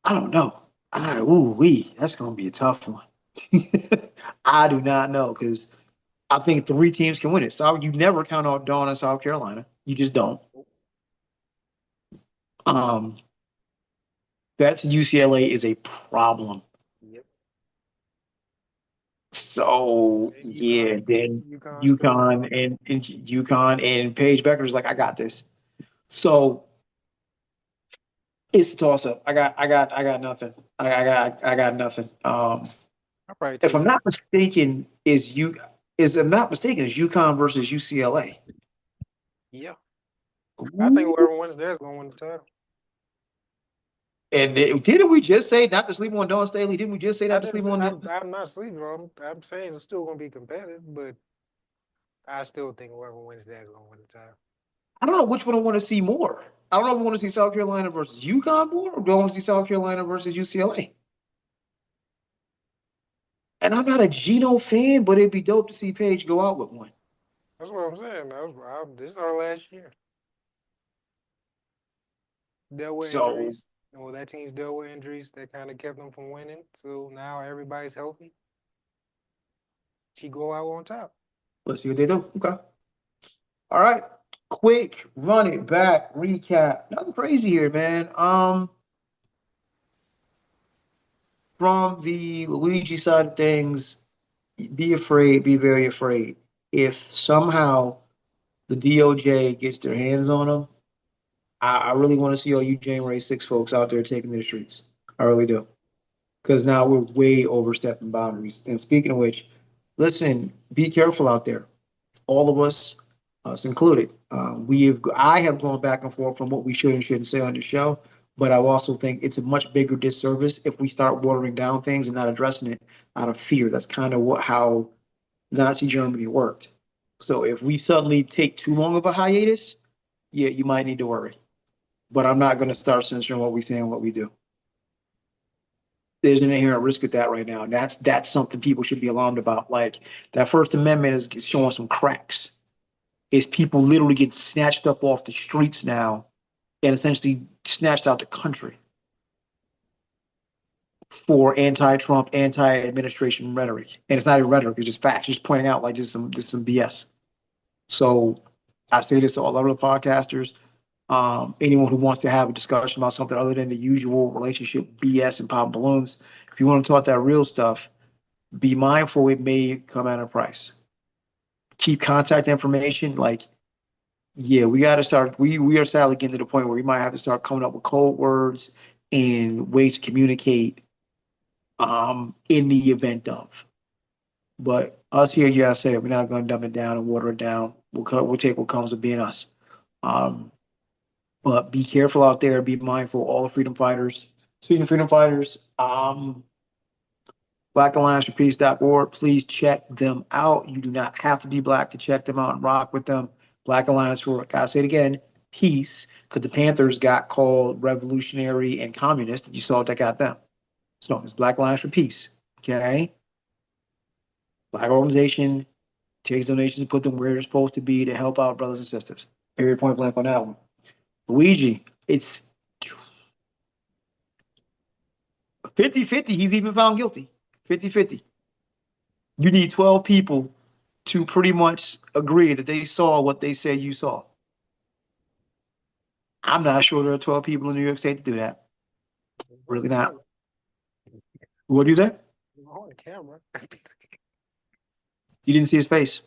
don't know. That's gonna be a tough one. I do not know because I think three teams can win it. So you never count out Dawn and South Carolina. You just don't. Um, that's UCLA is a problem. Yep. So And yeah, then UConn still got it. And UConn and Paige Becker's like, I got this. So it's a toss up. I got nothing. I got nothing. I'll probably If take I'm you. not mistaken, is I'm not mistaken, is UConn versus UCLA. Yeah. I think Ooh. whoever wins there is gonna win the title. And didn't we just say not to sleep on Dawn Staley? Didn't we just say I not to didn't sleep say on them? I'm not sleeping on them. I'm saying it's still gonna be competitive, but I still think whoever wins there is gonna win the title. I don't know which one I want to see more. I don't know if I want to see South Carolina versus UConn more, or do I want to see South Carolina versus UCLA? And I'm not a Geno fan, but it'd be dope to see Paige go out with one. That's what I'm saying. This is our last year. Dealt with So injuries. And well, that team's dealt with injuries that kind of kept them from winning. So now everybody's healthy. She go out on top. let's see what they do. Okay. All right. Quick, run it back, recap. Nothing crazy here, man. From the Luigi side of things, be afraid, be very afraid. If somehow the DOJ gets their hands on them, I really want to see all you January 6 folks out there taking to the streets. I really do. Because now we're way overstepping boundaries. And speaking of which, listen, be careful out there. All of us included. I have gone back and forth from what we should and shouldn't say on the show, but I also think it's a much bigger disservice if we start watering down things and not addressing it out of fear. That's kind of how Nazi Germany worked. So if we suddenly take too long of a hiatus, yeah, you might need to worry. But I'm not going to start censoring what we say and what we do. There's an inherent risk with that right now, and that's something people should be alarmed about. Like that First Amendment is showing some cracks. Is people literally get snatched up off the streets now and essentially snatched out the country for anti-Trump, anti-administration rhetoric. And it's not even rhetoric; it's just facts. Just pointing out like this is some BS. So I say this to all other podcasters. Anyone who wants to have a discussion about something other than the usual relationship BS and pop balloons, if you want to talk that real stuff, be mindful it may come at a price. Keep contact information. Like, yeah, we got to start. We are sadly getting to the point where we might have to start coming up with code words and ways to communicate in the event of. But us here, yeah, I said we're not going to dumb it down and water it down. We'll take what comes with being us. Um, but be careful out there. Be mindful. All the freedom fighters. Speaking of freedom fighters, blackallianceforpeace.org. Please check them out. You do not have to be black to check them out and rock with them. Black Alliance for, gotta say it again, peace, because the Panthers got called revolutionary and communist. You saw what that got them. So it's Black Alliance for Peace. Okay. Black organization takes donations and put them where they're supposed to be to help out brothers and sisters. Period, point blank on that one. Luigi, it's 50-50. He's even found guilty. 50-50. You need 12 people to pretty much agree that they saw what they said you saw. I'm not sure there are 12 people in New York State to do that. Really not. What do you say? On camera. You didn't see his face.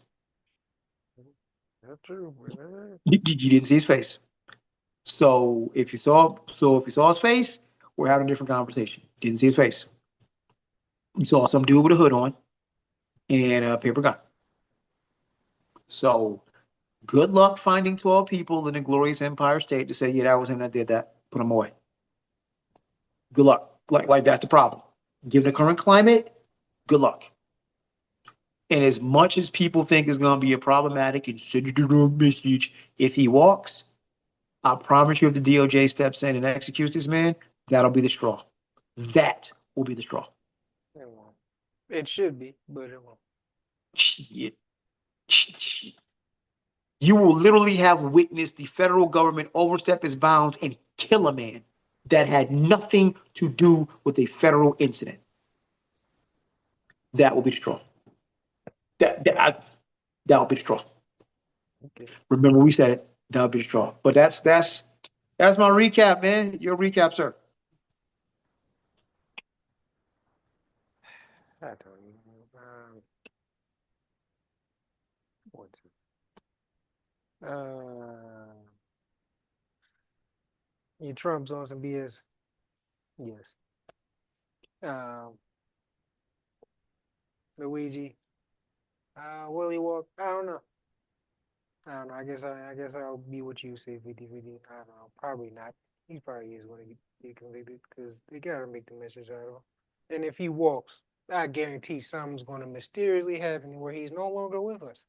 That's true. You didn't see his face. So if you saw his face, we're having a different conversation. Didn't see his face. You saw some dude with a hood on and a paper gun. So good luck finding 12 people in the glorious Empire State to say, yeah, that was him that did that. Put him away. Good luck. Like that's the problem. Given the current climate, good luck. And as much as people think is going to be a problematic and send you the wrong message, if he walks, I promise you, if the DOJ steps in and executes this man, that'll be the straw. That will be the straw. It won't. It should be, but it won't. Shit. You will literally have witnessed the federal government overstep its bounds and kill a man that had nothing to do with a federal incident. That will be the straw. That will be the straw. Okay. Remember, we said it. That will be the straw. But that's my recap, man. Your recap, sir. I don't know. What's it? Yeah, Trump's on some BS. Yes. Luigi. Willie Walk. I don't know. I guess I'll be what you say, 50-50. I don't know. Probably not. He probably is going to get convicted because they gotta make the message out of him. And if he walks, I guarantee something's going to mysteriously happen where he's no longer with us.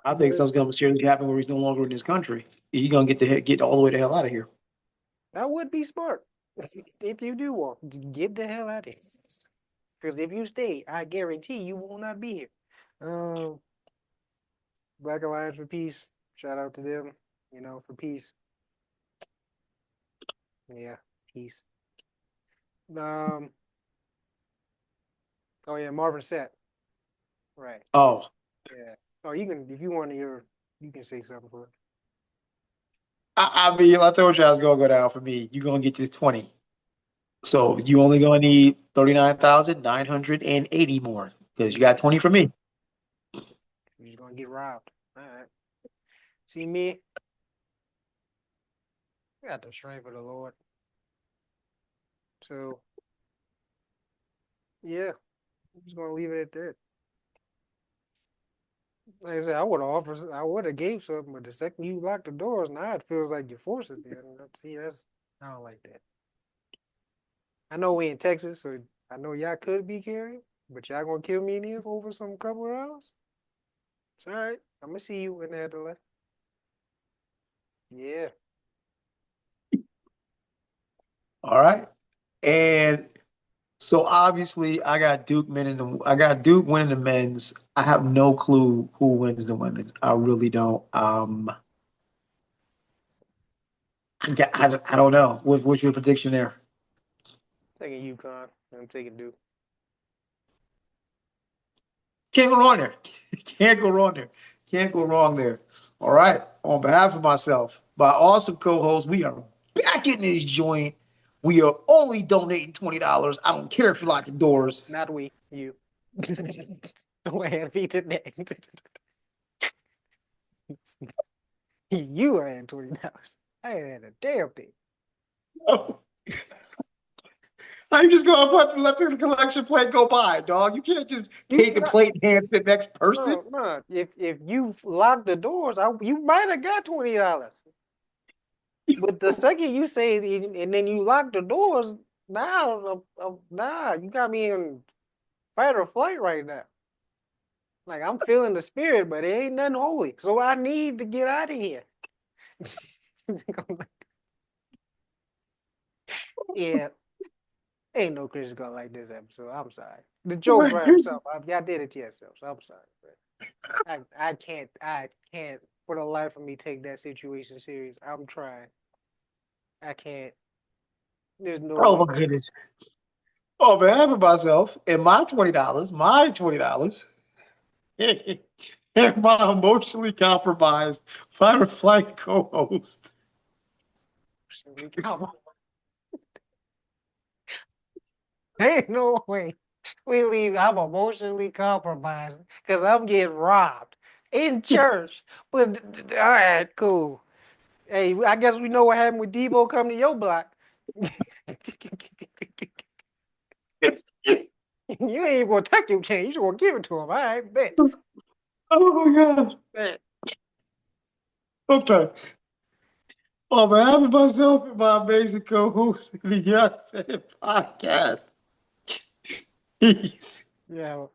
I think something's gonna seriously happen where he's no longer in this country. He's gonna get all the way the hell out of here. That would be smart. If you do walk, get the hell out of here. Because if you stay, I guarantee you will not be here. Black Alliance for Peace. Shout out to them, for peace. Yeah, peace. Oh yeah, Marvin Sapp. Right. Oh. Yeah. Oh, you can, if you want to hear, you can say something for it. I mean, I told you I was gonna go down for me. You're gonna get to 20. So you only gonna need 39,980 more because you got 20 from me. You're just gonna get robbed. All right. See me? I got the strength of the Lord. So yeah, I'm just gonna leave it at that. Like I said, I would have gave something, but the second you lock the doors, now it feels like you're forcing it. See, I don't like that. I know we in Texas, so I know y'all could be carrying, but y'all gonna kill me in over some couple of hours? It's all right. I'm gonna see you in Adelaide. Yeah. All right. And so obviously I got Duke winning the men's. I have no clue who wins the women's. I really don't. I don't know. What's your prediction there? Taking UConn. I'm taking Duke. Can't go wrong there. Can't go wrong there. Can't go wrong there. All right. On behalf of myself, my awesome co-host, we are back in this joint. We are only donating $20. I don't care if you lock the doors. Not we, you. Don't hand me to that. You are at $20. I ain't had a damn thing. Oh. I'm just gonna let the collection plate go by, dog. You can't just take the plate and hand to the next person. No. If you lock the doors, you might have got $20. But the second you say and then you lock the doors, nah, you got me in fight or flight right now. Like I'm feeling the spirit, but it ain't nothing holy. So I need to get out of here. Yeah. Ain't no Christian gonna like this episode. I'm sorry. The joke's right himself. Y'all did it to yourselves. I'm sorry. But I can't for the life of me take that situation serious. I'm trying. I can't. There's no Oh way. my goodness. On behalf of myself and my $20, and my emotionally compromised fight or flight co-host. Ain't no way we leave. I'm emotionally compromised because I'm getting robbed in church. But all right, cool. Hey, I guess we know what happened with Debo coming to your block. You ain't gonna take your change. You just gonna give it to him. All right, bet. Oh my gosh. Bet. Okay. On behalf of myself and my amazing co-host of the Young Said podcast. Peace. Yeah.